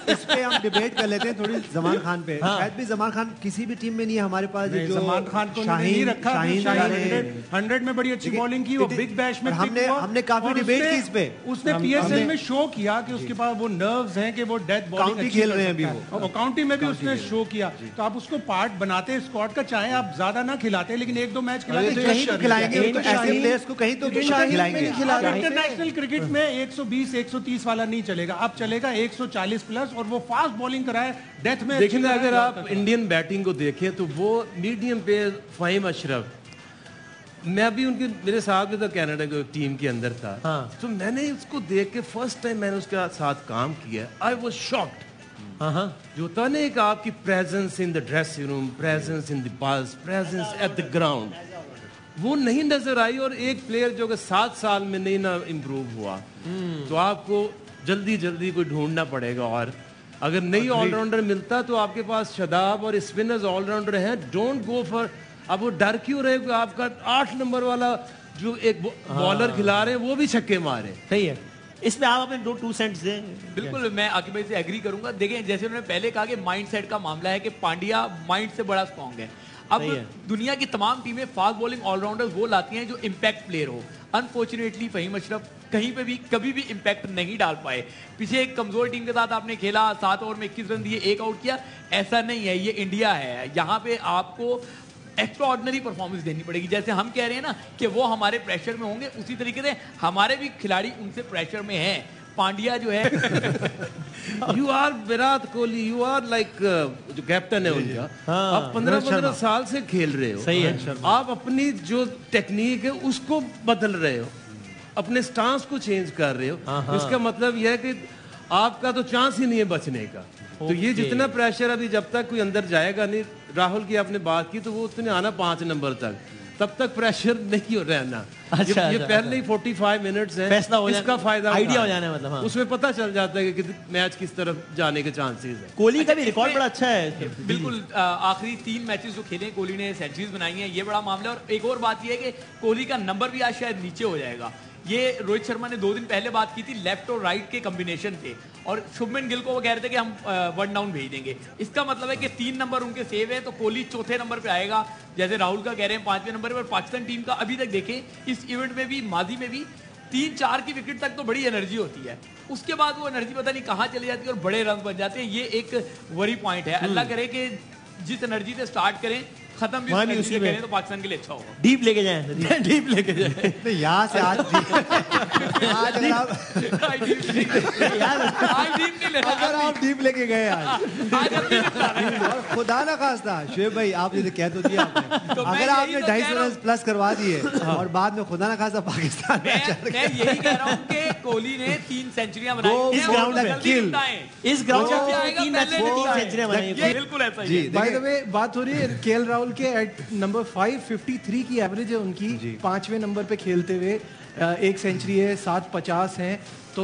اس پہ ہم ڈیبیٹ کر لیتے ہیں تھوڑی زمان خان پہ. شاید بھی زمان خان کسی بھی ٹیم میں نہیں ہے ہمارے پاس. زمان خان کو نہیں رکھا, 100 میں بڑی اچھی بالنگ کی, وہ بگ بیش میں ہم نے کافی ڈیبیٹ کی اس پہ. اس نے پی ایس ایل میں شو کیا کہ اس کے پاس وہ نروز ہیں کہ وہ ڈیتھ بالنگ کھیل رہے ہیں ابھی, وہ کاؤنٹی میں بھی اس نے شو کیا. تو آپ اس کو پارٹ بناتے اسکواڈ کا, چاہے آپ زیادہ نہ کھلاتے لیکن 1-2 میچ کھلاتے, کہیں تو کھلائیں گے ایسے پلیئرز کو, کہیں تو کھلائیں گے. انٹرنیشنل کرکٹ میں 120-130 والا نہیں چلے گا, اب چلے گا 140 پلس, اور وہ فاسٹ بالنگ کرائے ڈیتھ میں. دیکھیں اگر آپ انڈین بیٹنگ کو دیکھیں تو وہ میڈیم پہ فہیم اشرف, میں بھی ان کے میرے ساتھ بھی تو کینیڈا کی ٹیم کے اندر تھا, تو میں نے اس کو دیکھ کے فرسٹ ٹائم میں نے اس کے ساتھ کام کیا, آئی واز شاکڈ. جو ہوتا نا ایک آپ کی پریزنس ان دا ڈریسنگ روم, پریزنس ان دی بس, پریزنس ایٹ دا گراؤنڈ, وہ نہیں نظر آئی. اور ایک پلیئر جو کہ 7 سال میں نہیں نہ امپروو ہوا, تو آپ کو جلدی کوئی ڈھونڈنا پڑے گا. اور اگر نہیں آل راؤنڈر ملتا تو آپ کے پاس شاداب اور اسپنرز آل راؤنڈر ہیں, ڈونٹ گو فار. اب وہ ڈر کیوں رہے کہ آپ کا 8 نمبر والا جو ایک بالر کھلا رہے ہیں وہ بھی چھکے مارے. صحیح ہے. اس میں آپ اپنے 2 سینٹس دیں. بالکل میں عاقب بھائی سے ایگری کروں گا. دیکھیں جیسے انہوں نے پہلے کہا کہ مائنڈ سیٹ کا معاملہ ہے کہ پانڈیا مائنڈ سے بڑا اسٹرانگ ہے. اب دنیا کی تمام ٹیمیں فاسٹ بالنگ آل راؤنڈر وہ لاتی ہیں جو امپیکٹ پلیئر ہو. انفارچونیٹلی فہیم اشرف کہیں پہ بھی کبھی بھی امپیکٹ نہیں ڈال پائے. پیچھے ایک کمزور ٹیم کے ساتھ آپ نے کھیلا, 7 اوور میں 21 رن دیے, 1 آؤٹ کیا. ایسا نہیں ہے, یہ انڈیا ہے, یہاں پہ آپ کو ایکسٹرا آرڈنری پرفارمنس دینی پڑے گی. جیسے ہم کہہ رہے ہیں نا کہ وہ ہمارے پریشر میں ہوں گے, اسی طریقے سے ہمارے بھی کھلاڑی ان سے پریشر میں ہیں. پانڈیا جو ہے you are Virat Kohli, you are like جو کیپٹن ہے ان کا, آپ 15 سال سے کھیل رہے ہو. صحیح ہے. آپ اپنی جو ٹیکنیک ہے اس کو بدل رہے ہو, اپنے سٹانس کو چینج کر رہے ہو. اس کا مطلب یہ ہے کہ آپ کا تو چانس ہی نہیں ہے بچنے کا. تو یہ جتنا پریشر ابھی جب تک کوئی اندر جائے گا نہیں, راہل کی آپ نے بات کی تو وہ اتنے آنا 5 نمبر تک, تب تک پریشر نہیں ہو رہنا. یہ پہلے ہی 45 منٹس ہیں, اس کا فائدہ آئیڈیا ہو جانا ہے, مطلب اس میں پتہ چل جاتا ہے کہ میچ کس طرف جانے کے چانسز ہیں. کوہلی کا بھی ریکارڈ بڑا اچھا ہے. بالکل, آخری 3 میچز جو کھیلے کوہلی نے سینچریز بنائی ہیں, یہ بڑا معاملہ ہے. اور ایک اور بات یہ ہے کہ کوہلی کا نمبر بھی آج شاید نیچے ہو جائے گا. یہ روہت شرما نے 2 دن پہلے بات کی تھی لیفٹ اور رائٹ کے کمبینیشن پہ, اور شبمن گل کو وہ کہہ رہے تھے کہ ہم 1 ڈاؤن بھیج دیں گے. اس کا مطلب ہے کہ 3 نمبر ان کے سیو ہے, تو کوہلی 4تھے نمبر پہ آئے گا, جیسے راہل کا کہہ رہے ہیں 5ویں نمبر پہ. پاکستان ٹیم کا ابھی تک دیکھیں اس ایونٹ میں بھی, ماضی میں بھی 3-4 کی وکٹ تک تو بڑی انرجی ہوتی ہے, اس کے بعد وہ انرجی پتہ نہیں کہاں چلی جاتی ہے اور بڑے رن بن جاتے ہیں. یہ ایک وری پوائنٹ ہے. اللہ کرے کہ جس انرجی سے سٹارٹ کریں ختم بھی اسی میں کریں تو پاکستان کے لیے اچھا ہوگا. ڈیپ لے کے جائیں, ڈیپ لے کے جائیں. یہاں سے آج اگر آپ ڈیپ لے کے گئے آج, اور خدا نہ خواستہ شعیب بھائی آپ نے کہہ تو دیا, اگر آپ نے 250 رن پلس کروا دیے اور بعد میں خدا نہ خواستہ پاکستان میں یہی کہہ رہا ہوں کہ کوہلی نے 3 سینچریاں بنائی اس گراؤنڈ میں. بالکل ایسا ہی. بائی دا وے بات ہو رہی ہے کے ایل راہل کے ایٹ نمبر 553 کی ایوریج ہے ان کی, 5ویں نمبر پہ کھیلتے ہوئے, 1 سینچری ہے, 750 ہیں. تو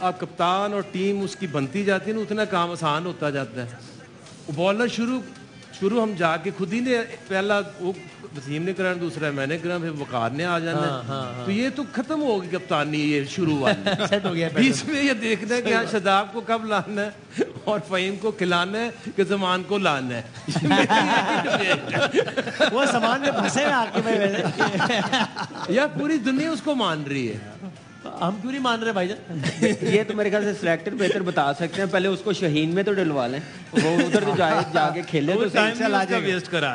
آپ کپتان اور ٹیم اس کی بنتی جاتی ہے نا اتنا کام آسان ہوتا جاتا ہے. بالر شروع ہم جا کے خود ہی نے پہلا وہ وسیم نے کرانا, دوسرا میں نے کرانا, پھر وقار نے آ جانا. تو یہ تو ختم ہو گئی کپتانی یہ شروع والی. سیٹ ہو گیا. بیچ میں یہ دیکھنا ہے کہ ہاں شاداب کو کب لانا ہے اور فہیم کو کھلانا ہے کہ زمان کو لانا ہے. وہ زمان میں پھنسے ہوئے آپ کے یا پوری دنیا اس کو مان رہی ہے. ہم کیوں نہیں مان رہے بھائی جان؟ یہ تو میرے خیال سے سلیکٹر بہتر بتا سکتے ہیں. پہلے اس کو شہین میں تو ڈلوا لیں, وہ ادھر تو جا کے کھیلے تو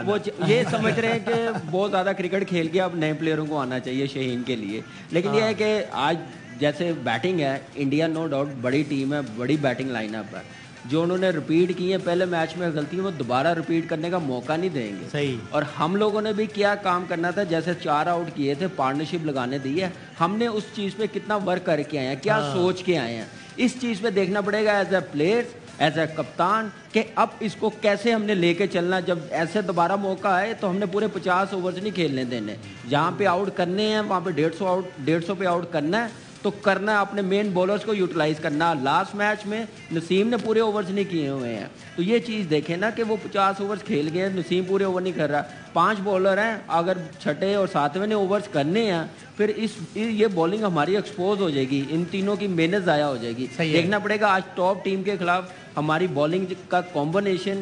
وہ یہ سمجھ رہے ہیں کہ بہت زیادہ کرکٹ کھیل کے اب نئے پلیئروں کو آنا چاہیے شہین کے لیے. لیکن یہ ہے کہ آج جیسے بیٹنگ ہے, انڈیا نو ڈاؤٹ بڑی ٹیم ہے, بڑی بیٹنگ لائن اپ ہے. جو انہوں نے ریپیٹ کی ہے پہلے میچ میں غلطی, وہ دوبارہ ریپیٹ کرنے کا موقع نہیں دیں گے. صحیح. اور ہم لوگوں نے بھی کیا کام کرنا تھا, جیسے 4 آؤٹ کیے تھے, پارٹنرشپ لگانے دی ہے, ہم نے اس چیز پہ کتنا ورک کر کے آئے ہیں, کیا سوچ کے آئے ہیں. اس چیز پہ دیکھنا پڑے گا as a player, as a captain, کہ اب اس کو کیسے ہم نے لے کے چلنا. جب ایسے دوبارہ موقع آئے تو ہم نے پورے 50 اوورز نہیں کھیلنے دینے. جہاں پہ آؤٹ کرنے ہیں وہاں پہ 150 پہ آؤٹ کرنا ہے تو کرنا ہے, اپنے مین بولرز کو یوٹیلائز کرنا. لاسٹ میچ میں نسیم نے پورے اوورز نہیں کیے ہوئے ہیں, تو یہ چیز دیکھیں نا کہ وہ 50 اوورز کھیل گئے, نسیم پورے اوور نہیں کر رہا. 5 بالر ہیں, اگر 6 اور 7ویں نے اوورز کرنے ہیں پھر یہ بولنگ ہماری ایکسپوز ہو جائے گی, ان تینوں کی محنت ضائع ہو جائے گی. دیکھنا پڑے گا آج ٹاپ ٹیم کے خلاف ہماری بالنگ کا کمبینیشن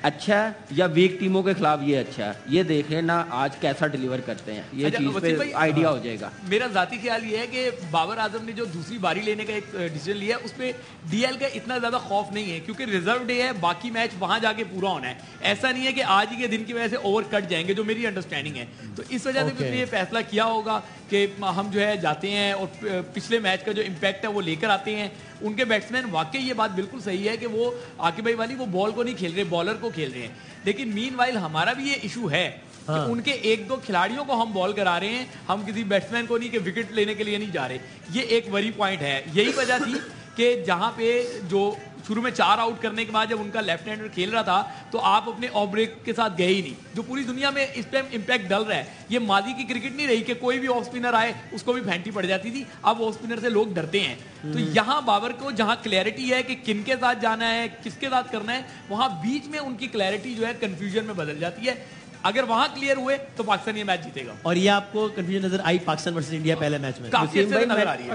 اچھا ہے یا ویک ٹیموں کے خلاف یہ اچھا ہے. یہ دیکھیں نا آج کیسا ڈیلیور کرتے ہیں, یہ چیز پہ آئیڈیا ہو جائے گا. میرا ذاتی خیال یہ ہے کہ بابر اعظم نے جو دوسری باری لینے کا ایک ڈیسیژن لیا اس پہ ڈی ایل کا اتنا زیادہ خوف نہیں ہے, کیونکہ ریزرو ڈے ہے, باقی میچ وہاں جا کے پورا ہونا ہے. ایسا نہیں ہے کہ آج ہی کے دن کی وجہ سے اوور کٹ جائیں گے, جو میری انڈرسٹینڈنگ ہے. تو اس وجہ سے یہ فیصلہ کیا ہوگا کہ ہم جو ہے جاتے ہیں اور پچھلے میچ کا جو امپیکٹ ہے وہ لے کر آتے ہیں. ان کے بیٹسمین واقعی یہ بات بالکل صحیح ہے کہ وہ عاقب بھائی والی وہ بال کو نہیں کھیل رہے, بالر کو کھیل رہے ہیں. لیکن مین وائل ہمارا بھی یہ ایشو ہے کہ ان کے 1-2 کھلاڑیوں کو ہم بال کرا رہے ہیں, ہم کسی بیٹسمین کو نہیں کہ وکٹ لینے کے لیے نہیں جا رہے. یہ ایک وری پوائنٹ ہے. یہی وجہ تھی کہ جہاں پہ جو شروع میں 4 آؤٹ کرنے کے بعد جب ان کا لیفٹ ہینڈر کھیل رہا تھا تو آپ اپنے آف بریک کے ساتھ گئے ہی نہیں, جو پوری دنیا میں اس ٹائم امپیکٹ ڈل رہا ہے. یہ ماضی کی کرکٹ نہیں رہی کہ کوئی بھی آف اسپنر آئے اس کو بھی پھینٹی پڑ جاتی تھی. اب آف اسپنر سے لوگ ڈرتے ہیں. تو یہاں بابر کو جہاں کلیئرٹی ہے کہ کن کے ساتھ جانا ہے, کس کے ساتھ کرنا ہے, وہاں بیچ میں ان کی کلیئرٹی جو ہے کنفیوژن میں بدل جاتی ہے. اگر وہاں کلیئر ہوئے تو پاکستان یہ میچ جیتے گا. اور یہ آپ کو کنفیوژن نظر آئی پاکستان ورسز انڈیا پہلے میچ میں؟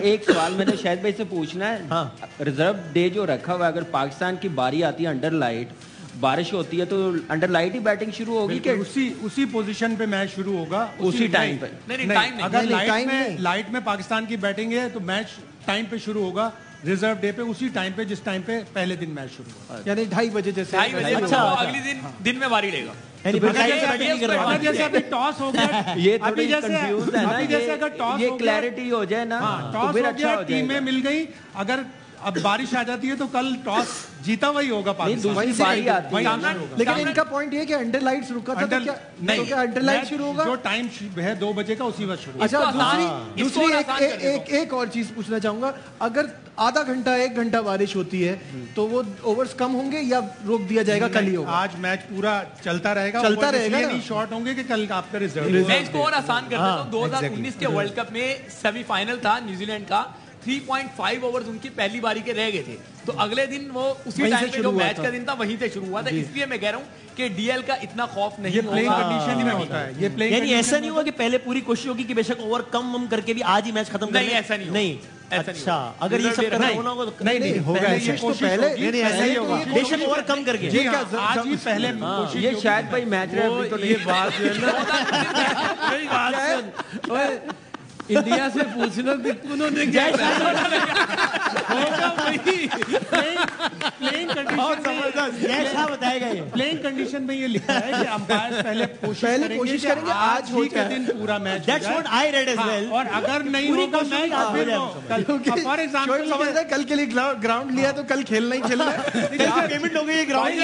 ایک سوال میں نے شاہد بھائی سے پوچھنا ہے, ریزرو ڈے جو رکھا ہوا ہے, اگر پاکستان کی باری آتی ہے انڈر لائٹ, بارش ہوتی ہے تو انڈر لائٹ ہی بیٹنگ شروع ہوگی کہ اسی پوزیشن پہ میچ شروع ہوگا اسی ٹائم پہ؟ نہیں, اگر لائٹ میں پاکستان کی بیٹنگ ہے تو میچ ٹائم پہ شروع ہوگا, ریزرو ڈے پہ اسی ٹائم پہ جس ٹائم پہ پہلے دن میچ شروع ہوگا, یعنی 2:30 بجے جیسے. اچھا, اگلی دن میں باری لے گا. جیسے ابھی ٹاس ہو گیا, یہ ابھی جیسے اگر ٹاس یہ کلیئرٹی ہو جائے نا, ٹاس ہو گیا, ٹیمیں مل گئی, اگر اب بارش آ جاتی ہے تو کل ٹاس جیتا وہی ہوگا پاکستان. لیکن ان کا پوائنٹ یہ کہ انڈر لائٹ رکا تھا, تو کیا انڈر لائٹ شروع ہوگا جو ٹائم ہے 2 بجے کا اسی وقت شروع. اچھا, دوسری ایک اور چیز پوچھنا چاہوں گا, اگر آدھا گھنٹہ 1 گھنٹہ بارش ہوتی ہے تو وہ اوورز کم ہوں گے یا روک دیا جائے گا کل ہی ہوگا؟ آج میچ پورا چلتا رہے گا, نہیں شارٹ ہوں گے کہ کل آپ کا ریزرو. میں اس کو اور آسان کر دیتا ہوں. 2019 کے ورلڈ کپ میں سیمی فائنل تھا نیوزی لینڈ کا, 3.5 اوورز ان کی پہلی باری کے رہ گئے تھے, تو اگلے دن وہ اسی ٹائم پہ جو میچ کا دن تھا وہیں سے شروع ہوا تھا. اس لیے میں کہہ رہا ہوں کہ ڈی ایل کا اتنا خوف نہیں ہوتا ہے. یعنی ایسا نہیں ہوا کہ پہلے پوری کوشش ہوگی کہ بے شک اوور کم کر کے بھی آج ہی میچ ختم کریں؟ نہیں, ایسا نہیں. اچھا, اگر یہ سب کرنا ہونا ہوگا تو نہیں ہوگا, ایسا ہی ہوگا, بے شک اوور کم کر کے. آج ہی پہلے یہ شاید بھائی میچ یہ بات جو ہے نا انڈیا سے پوچھنا کہ انہوں نے کیا پلینگ کنڈیشن میں یہ لکھا ہے کہ امپائر پہلے کوشش کریں گے آج ہی کے دن پورا میچ, اور اگر نہیں ہوگا میچ فار ایگزامپل کل کے لیے گراؤنڈ لیا تو کل کھیلنا ہی کھیلنا, پیمنٹ ہو گئی, گراؤنڈ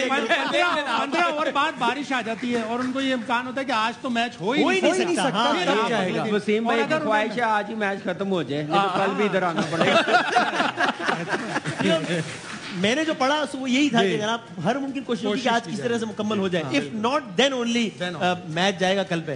15 اوور بعد بارش آ جاتی ہے اور ان کو یہ امکان ہوتا ہے کہ آج تو میچ ہو ہی نہیں سکتا. وسیم بھائی کی خواہش ہے آج ہی میچ ختم ہو جائے, نہیں تو کل بھی ادھر آنا پڑے گا. میں نے جو پڑھا وہ یہی تھا کہ جناب ہر ممکن کوشش کی کہ آج کس طرح سے مکمل ہو جائے, if not then only match جائے گا کل پہ.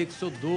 102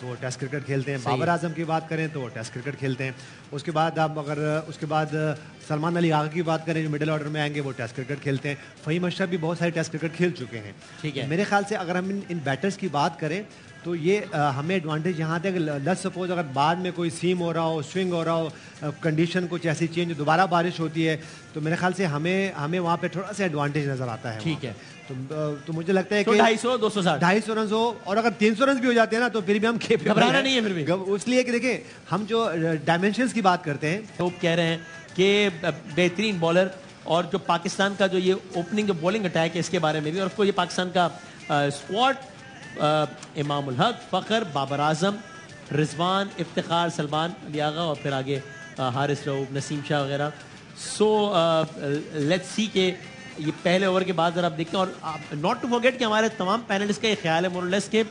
تو وہ ٹیسٹ کرکٹ کھیلتے ہیں. بابر اعظم کی بات کریں تو وہ ٹیسٹ کرکٹ کھیلتے ہیں. اس کے بعد آپ اگر اس کے بعد سلمان علی آغا کی بات کریں جو مڈل آرڈر میں آئیں گے وہ ٹیسٹ کرکٹ کھیلتے ہیں. فہیم اشرف بھی بہت سارے ٹیسٹ کرکٹ کھیل چکے ہیں. ٹھیک ہے, میرے خیال سے اگر ہم ان بیٹرز کی بات کریں تو یہ ہمیں ایڈوانٹیج یہاں تھا کہ لیٹس سپوز اگر بعد میں کوئی سیم ہو رہا ہو, سوئنگ ہو رہا ہو, کنڈیشن کچھ ایسی چینج, دوبارہ بارش ہوتی ہے, تو میرے خیال سے ہمیں وہاں پہ تھوڑا سا ایڈوانٹیج نظر آتا ہے. ٹھیک ہے, تو مجھے لگتا ہے کہ 250 رنز ہو, اور اگر 300 رنز بھی ہو جاتے ہیں نا تو پھر بھی ہم گھبرانا نہیں ہے. پھر بھی اس لیے کہ دیکھیں ہم جو ڈائمینشنز کی بات کرتے ہیں تو کہہ رہے ہیں کہ بہترین بالر, اور جو پاکستان کا جو یہ اوپننگ بالنگ اٹیک ہے اس کے بارے میں بھی, اور اس کو یہ پاکستان کا اسکواڈ امام الحق, فخر, بابر اعظم, رضوان, افتخار, سلمان علی آغا, اور پھر آگے حارث رؤوف, نسیم شاہ وغیرہ. سو لیٹس سی کہ یہ پہلے اوور کے بعد ذرا آپ دیکھیں, اور ناٹ ٹو فارگیٹ کہ ہمارے تمام پینلسٹ کا یہ خیال ہے مورلیس کہ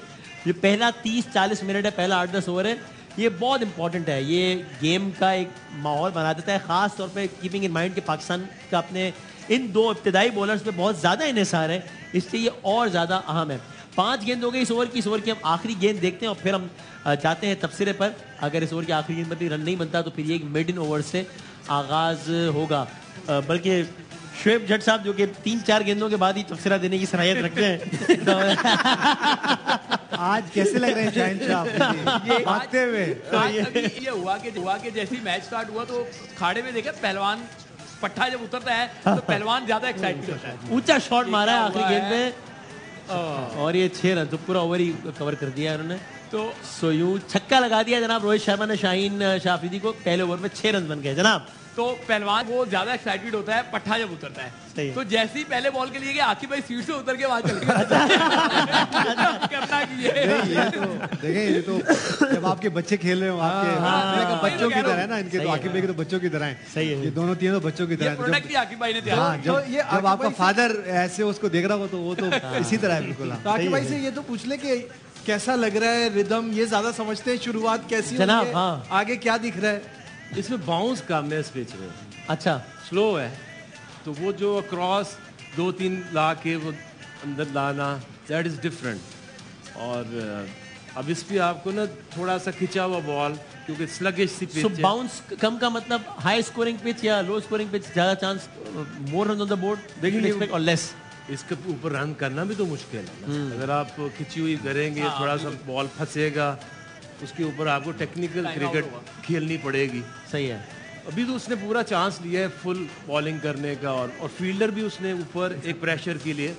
یہ پہلا 30-40 منٹ ہے, پہلا 8-10 اوور ہے, یہ بہت امپورٹنٹ ہے. یہ گیم کا ایک ماحول بنا دیتا ہے, خاص طور پہ کیپنگ ان مائنڈ کہ پاکستان کا اپنے ان 2 ابتدائی بولرز پہ بہت زیادہ انحصار ہے, اس لیے یہ اور زیادہ اہم ہے. 5 گیند ہو گئی اس اوور کی. اس اوور کی ہم آخری گیند دیکھتے ہیں اور پھر ہم جاتے ہیں تبصرے پر. اگر اس اوور کی آخری گیند پر رن نہیں بنتا تو پھر یہ ایک میڈن اوور سے آغاز ہوگا. بلکہ شعیب جٹ صاحب جو کہ 3-4 گیندوں کے بعد ہی تبصرہ دینے کی صلاحیت رکھتے ہیں, آج کیسے لگ رہے ہیں شاہین صاحب بھاگتے ہوئے؟ یہ ہوا کہ جیسے میچ سٹارٹ ہوا تو کھاڑے میں دیکھا پہلوان پٹھا جب اترتا ہے تو پہلوان زیادہ ایکسائٹڈ ہوتا ہے. اونچا شاٹ مارا ہے آخری گیند میں, اور یہ 6 رن تو پورا اوور ہی کور کر دیا ہے انہوں نے. تو سو یوں چھکا لگا دیا جناب روہت شرما نے شاہین شاہ آفریدی کو. پہلے اوور میں 6 رن بن گئے جناب. تو پہلوان وہ زیادہ ایکسائٹڈ ہوتا ہے پٹھا جب اترتا ہے. تو جیسے ہی پہلے بال کے لیے کہ عاقب بھائی سیٹ سے اتر کے وہاں چل دیکھیں یہ تو جب آپ کے بچے کھیل رہے ہو آپ کے بچوں کی طرح ہے نا, ان کے تو عاقب بھائی کے تو بچوں کی طرح ہیں. صحیح ہے, یہ دونوں تینوں بچوں کی طرح ہیں. جب آپ کا فادر ایسے اس کو دیکھ رہا ہو تو وہ تو اسی طرح ہے بالکل. عاقب بھائی سے یہ تو پوچھ لے کہ کیسا لگ رہا ہے ردم, یہ زیادہ سمجھتے ہیں شروعات کیسی جناب, آگے کیا دکھ رہا ہے؟ اس میں باؤنس کم ہے اس پچ میں. اچھا سلو ہے, تو وہ جو اکراس 2-3 لا کے وہ اندر لانا دیٹ از ڈفرینٹ. اور اب اس پہ آپ کو نا تھوڑا سا کھچا ہوا بال کیونکہ سلگش سی پچ ہے. باؤنس کم کا مطلب ہائی اسکورنگ پچ یا لو اسکورنگ پچ, زیادہ chance more run on the board دیکھیں اور لیس. اس کے اوپر رن کرنا بھی تو مشکل ہے نا. اگر آپ کھچی ہوئی کریں گے تھوڑا سا بال پھنسے گا, اس کے اوپر آپ کو ٹیکنیکل کرکٹ کھیلنی پڑے گی. صحیح ہے. ابھی تو اس نے پورا چانس لیا ہے فل بالنگ کرنے کا, اور فیلڈر بھی اس نے اوپر ایک پریشر کے لیے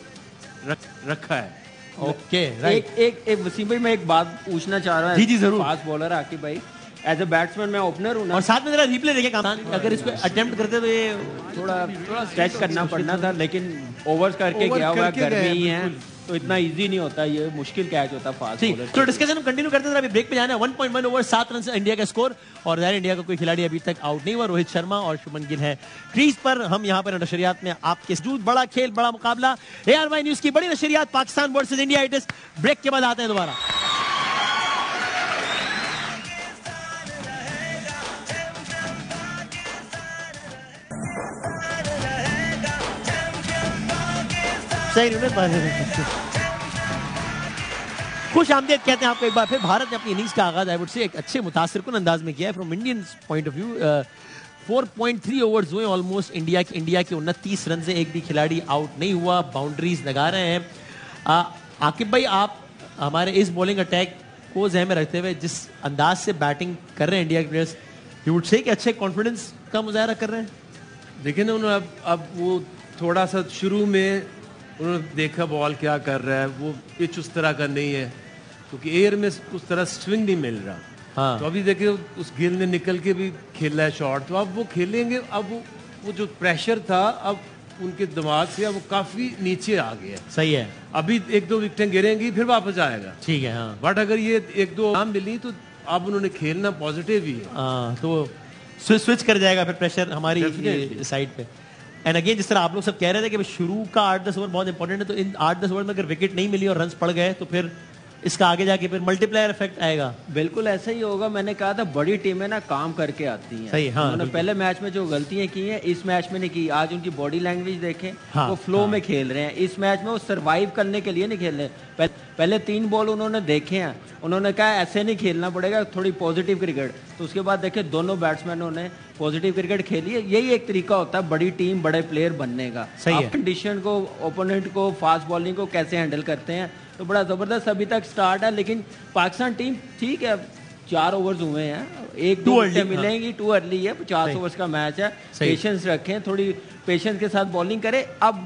رکھا ہے. اوکے ایک وسیم بھائی میں ایک بات پوچھنا چاہ رہا ہوں. جی ضرور. فاسٹ بالر عاقب بھائی ایز اے بیٹسمین میں اوپنر ہوں, اور ساتھ میں ذرا ریپلے دیکھیں کامران, اگر اس کو اٹیمپٹ کرتے تو یہ تھوڑا اسٹریچ کرنا پڑنا تھا, لیکن اوورز کر کے گیا ہوا گرمی ہے تو اتنا ایزی نہیں ہوتا, یہ مشکل کیچ ہوتا فاسٹ بالر. تو ڈسکشن ہم کنٹینیو کرتے ہیں, ابھی بریک پہ جانا ہے. 1.1 اوور 7 رن سے انڈیا کا اسکور, اور ظاہر انڈیا کا کوئی کھلاڑی ابھی تک آؤٹ نہیں ہوا. روہت شرما اور شبمن گل ہے کریز پر. ہم یہاں پر نشریات میں آپ کے سجود بڑا کھیل بڑا مقابلہ ARY نیوز کی بڑی نشریات Pakistan versus India. It is break کے بعد آتے ہیں دوبارہ. خوش آمدید کہتے ہیں آپ کو ایک بار پھر. بھارت نے اپنی اننگز کا آغاز آئی وڈ سے ایک اچھے متاثر کن انداز میں کیا ہے from Indian point of view. 4.3 overs ہوئے آلموسٹ انڈیا کے 29 رن سے ایک بھی کھلاڑی آؤٹ نہیں ہوا, باؤنڈریز لگا رہے ہیں. عاقب بھائی آپ ہمارے اس بالنگ اٹیک کو ذہن میں رکھتے ہوئے جس انداز سے بیٹنگ کر رہے ہیں انڈیا کے پلیئرز, یو وڈ سے کہ اچھے کانفیڈنس کا مظاہرہ کر رہے ہیں. دیکھیں نا انہوں نے اب وہ تھوڑا سا شروع میں انہوں نے دیکھا بال کیا کر رہا ہے, وہ پچ اس طرح کا نہیں ہے کیونکہ ایئر میں اس طرح سوئنگ نہیں مل رہا. تو ابھی دیکھیں اس گل نے نکل کے بھی کھیلا ہے شاٹ, تو اب وہ کھیلیں گے. اب وہ جو پریشر تھا اب ان کے دماغ سے وہ کافی نیچے آ گیا. صحیح ہے. ابھی 1-2 وکٹیں گریں گی پھر واپس آئے گا. ٹھیک ہے. بٹ اگر یہ 1-2 عام ملی تو اب انہوں نے کھیلنا پازیٹیو ہی ہے, تو سوئچ کر جائے گا پھر پریشر ہماری سائڈ پہ. اینڈ اگین جس طرح آپ لوگ سب کہہ رہے تھے کہ شروع کا 8-10 اوور بہت امپورٹنٹ ہے, تو ان 8-10 اوور میں اگر وکٹ نہیں ملی اور رنس پڑ گئے تو پھر اس کا آگے جا کے پھر ملٹی پلائر افیکٹ آئے گا. بالکل ایسا ہی ہوگا. میں نے کہا تھا بڑی ٹیمیں نا کام کر کے آتی ہیں. صحیح. ہاں انہوں نے پہلے میچ میں جو غلطیاں کی ہیں اس میچ میں نہیں کی. آج ان کی باڈی لینگویج دیکھیں, وہ فلو میں کھیل رہے ہیں. اس میچ میں وہ سروائیو کرنے کے لیے نہیں کھیل رہے. پہلے 3 بال انہوں نے دیکھے ہیں, انہوں نے کہا ایسے نہیں کھیلنا پڑے گا, تھوڑی پازیٹیو کرکٹ. تو اس کے بعد دیکھیں دونوں بیٹسمینوں نے پازیٹیو کرکٹ کھیلی ہے. یہی ایک طریقہ ہوتا ہے بڑی ٹیم بڑے پلیئر بننے کا. آپ کنڈیشن کو, اوپوننٹ کو, فاسٹ بالنگ کو کیسے ہینڈل کرتے ہیں. تو بڑا زبردست ابھی تک سٹارٹ ہے. لیکن پاکستان ٹیم ٹھیک ہے, 4 اوورز ہوئے ہیں, 1-2 وکٹیں ملیں گی, ٹو ارلی ہے, 50 اوورز کا میچ ہے. پیشنس رکھیں, تھوڑی پیشنس کے ساتھ بالنگ کریں. اب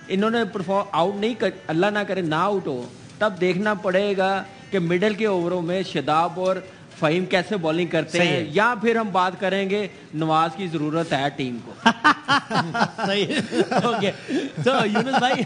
انہوں نے آؤٹ نہیں کر, اللہ نہ کرے نہ آؤٹ ہو, تب دیکھنا پڑے گا کہ مڈل کے اووروں میں شاداب اور فہیم کیسے بالنگ کرتے ہیں, یا پھر ہم بات کریں گے نواز کی ضرورت ہے ٹیم کو. صحیح. اوکے, تو یونس بھائی,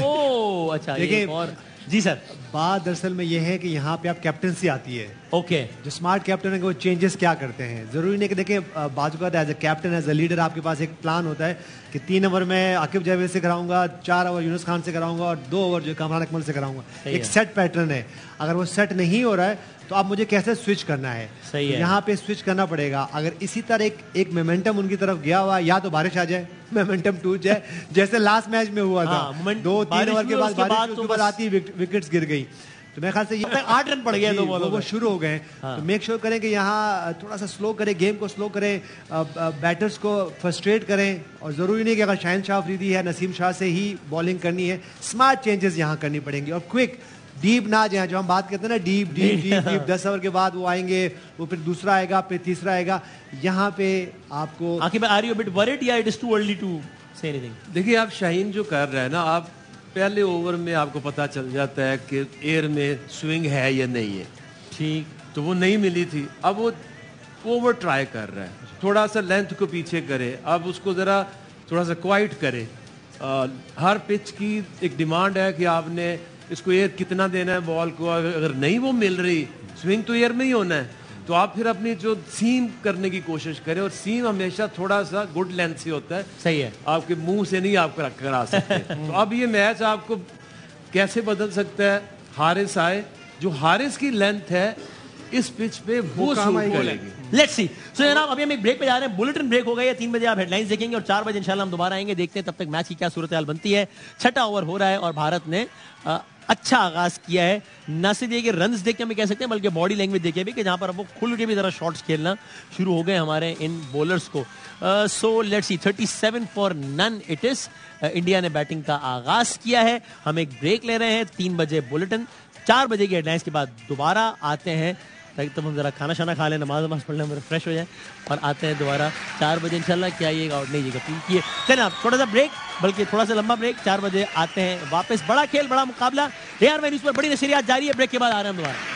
او اچھا اور جی سر, بات دراصل میں یہ ہے کہ یہاں پہ آپ کیپٹنسی آتی ہے. اوکے, جو اسمارٹ کیپٹن ہے وہ چینجز کیا کرتے ہیں. ضروری نہیں کہ دیکھیں بعض اوقات as a captain, as a leader آپ کے پاس ایک پلان ہوتا ہے کہ 3 اوور میں عاقب جاوید سے کراؤں گا, 4 اوور یونس خان سے کراؤں گا, اور 2 اوور جو کامران اکمل سے کراؤں گا. ایک سیٹ پیٹرن ہے. اگر وہ سیٹ نہیں ہو رہا ہے تو اب مجھے کیسے سوئچ کرنا ہے. یہاں پہ سوئچ کرنا پڑے گا. اگر اسی طرح ایک مومنٹم ان کی طرف گیا ہوا, یا تو بارش آ جائے, مومنٹم ٹوٹ جائے, جیسے لاسٹ میچ میں ہوا تھا, 2-3 اوور کے بعد بارش, اس کے بعد آتی وکٹس گر گئی. تو میرے خیال سے 8 رن پڑ گئے, وہ شروع ہو گئے. تو میک شیور کریں کہ یہاں تھوڑا سا سلو کریں, گیم کو سلو کریں, بیٹرز کو فرسٹریٹ کریں. اور ضروری نہیں کہ اگر شاہین شاہ افریدی ہے, نسیم شاہ سے ہی بالنگ کرنی ہے. اسمارٹ چینجز یہاں کرنی پڑیں گی, اور کوئک ڈیپ نہ جائیں. جو ہم بات کرتے ہیں نا deep deep deep deep, 10 over کے بعد وہ آئیں گے, وہ پھر دوسرا آئے گا, پھر تیسرا آئے گا. یہاں پہ آپ کو آر یو بٹ ورڈ یا it is too early to say اینی تھنگ. دیکھیے آپ شاہین جو کر رہے ہیں نا, آپ پہلے اوور میں آپ کو پتا چل جاتا ہے کہ ایئر میں سوئنگ ہے یا نہیں ہے. ٹھیک, تو وہ نہیں ملی تھی, اب وہ اوور ٹرائی کر رہا ہے, تھوڑا سا لینتھ کو پیچھے کرے, اب اس کو ذرا تھوڑا سا کوائٹ کرے. ہر پچ کی ایک ڈیمانڈ ہے کہ آپ نے اس کو ایئر کتنا دینا ہے بال کو. اگر نہیں وہ مل رہی, سوئنگ تو ایئر میں ہی ہونا ہے, تو آپ پھر اپنی جو سیم کرنے کی کوشش کریں. اور سیم ہمیشہ تھوڑا سا گڈ لینتھ سے ہوتا ہے. صحیح ہے, آپ کے منہ سے نہیں آپ کرا سکتے. تو اب یہ میچ آپ کو کیسے بدل سکتا ہے. حارث آئے, جو حارث کی لینتھ ہے اس پچ پہ وہ سوٹ کرے گی. Let's see. سو جناب ابھی ہم ایک بریک پہ جا رہے ہیں, بلیٹن بریک ہو گئی ہے. 3 بجے آپ ہیڈ لائنز دیکھیں گے, اور 4 بجے انشاءاللہ ہم دوبارہ آئیں گے. دیکھتے ہیں تب تک میچ کی کیا صورتحال بنتی ہے. 6واں اوور ہو رہا ہے اور بھارت نے اچھا آغاز کیا ہے. نہ صرف یہ کہ رنز دیکھ کے ہم کہہ سکتے ہیں, بلکہ باڈی لینگویج دیکھے بھی کہ جہاں پر وہ کھل کے بھی ذرا شاٹس کھیلنا شروع ہو گئے ہمارے ان بولرز کو. سو لیٹس سی, 37 فار نن اٹ از. انڈیا نے بیٹنگ کا آغاز کیا ہے. ہم ایک بریک لے رہے ہیں. 3 بجے بلیٹن, 4 بجے کی ہیڈ لائنز کے بعد دوبارہ آتے ہیں, تاکہ تب ہم ذرا کھانا شانا کھا لیں, نماز پڑھ لیں, فریش ہو جائیں, اور آتے ہیں دوبارہ 4 بجے انشاءاللہ. کیا یہ آؤٹ نہیں, یہ ٹھیک ہے. چلیں آپ چھوٹا سا بریک, بلکہ تھوڑا سا لمبا بریک. 4 بجے آتے ہیں واپس. بڑا کھیل, بڑا مقابلہ. AR نیوز پر بڑی نشریات جاری ہے. بریک کے بعد آ رہے ہیں ہم دوبارہ.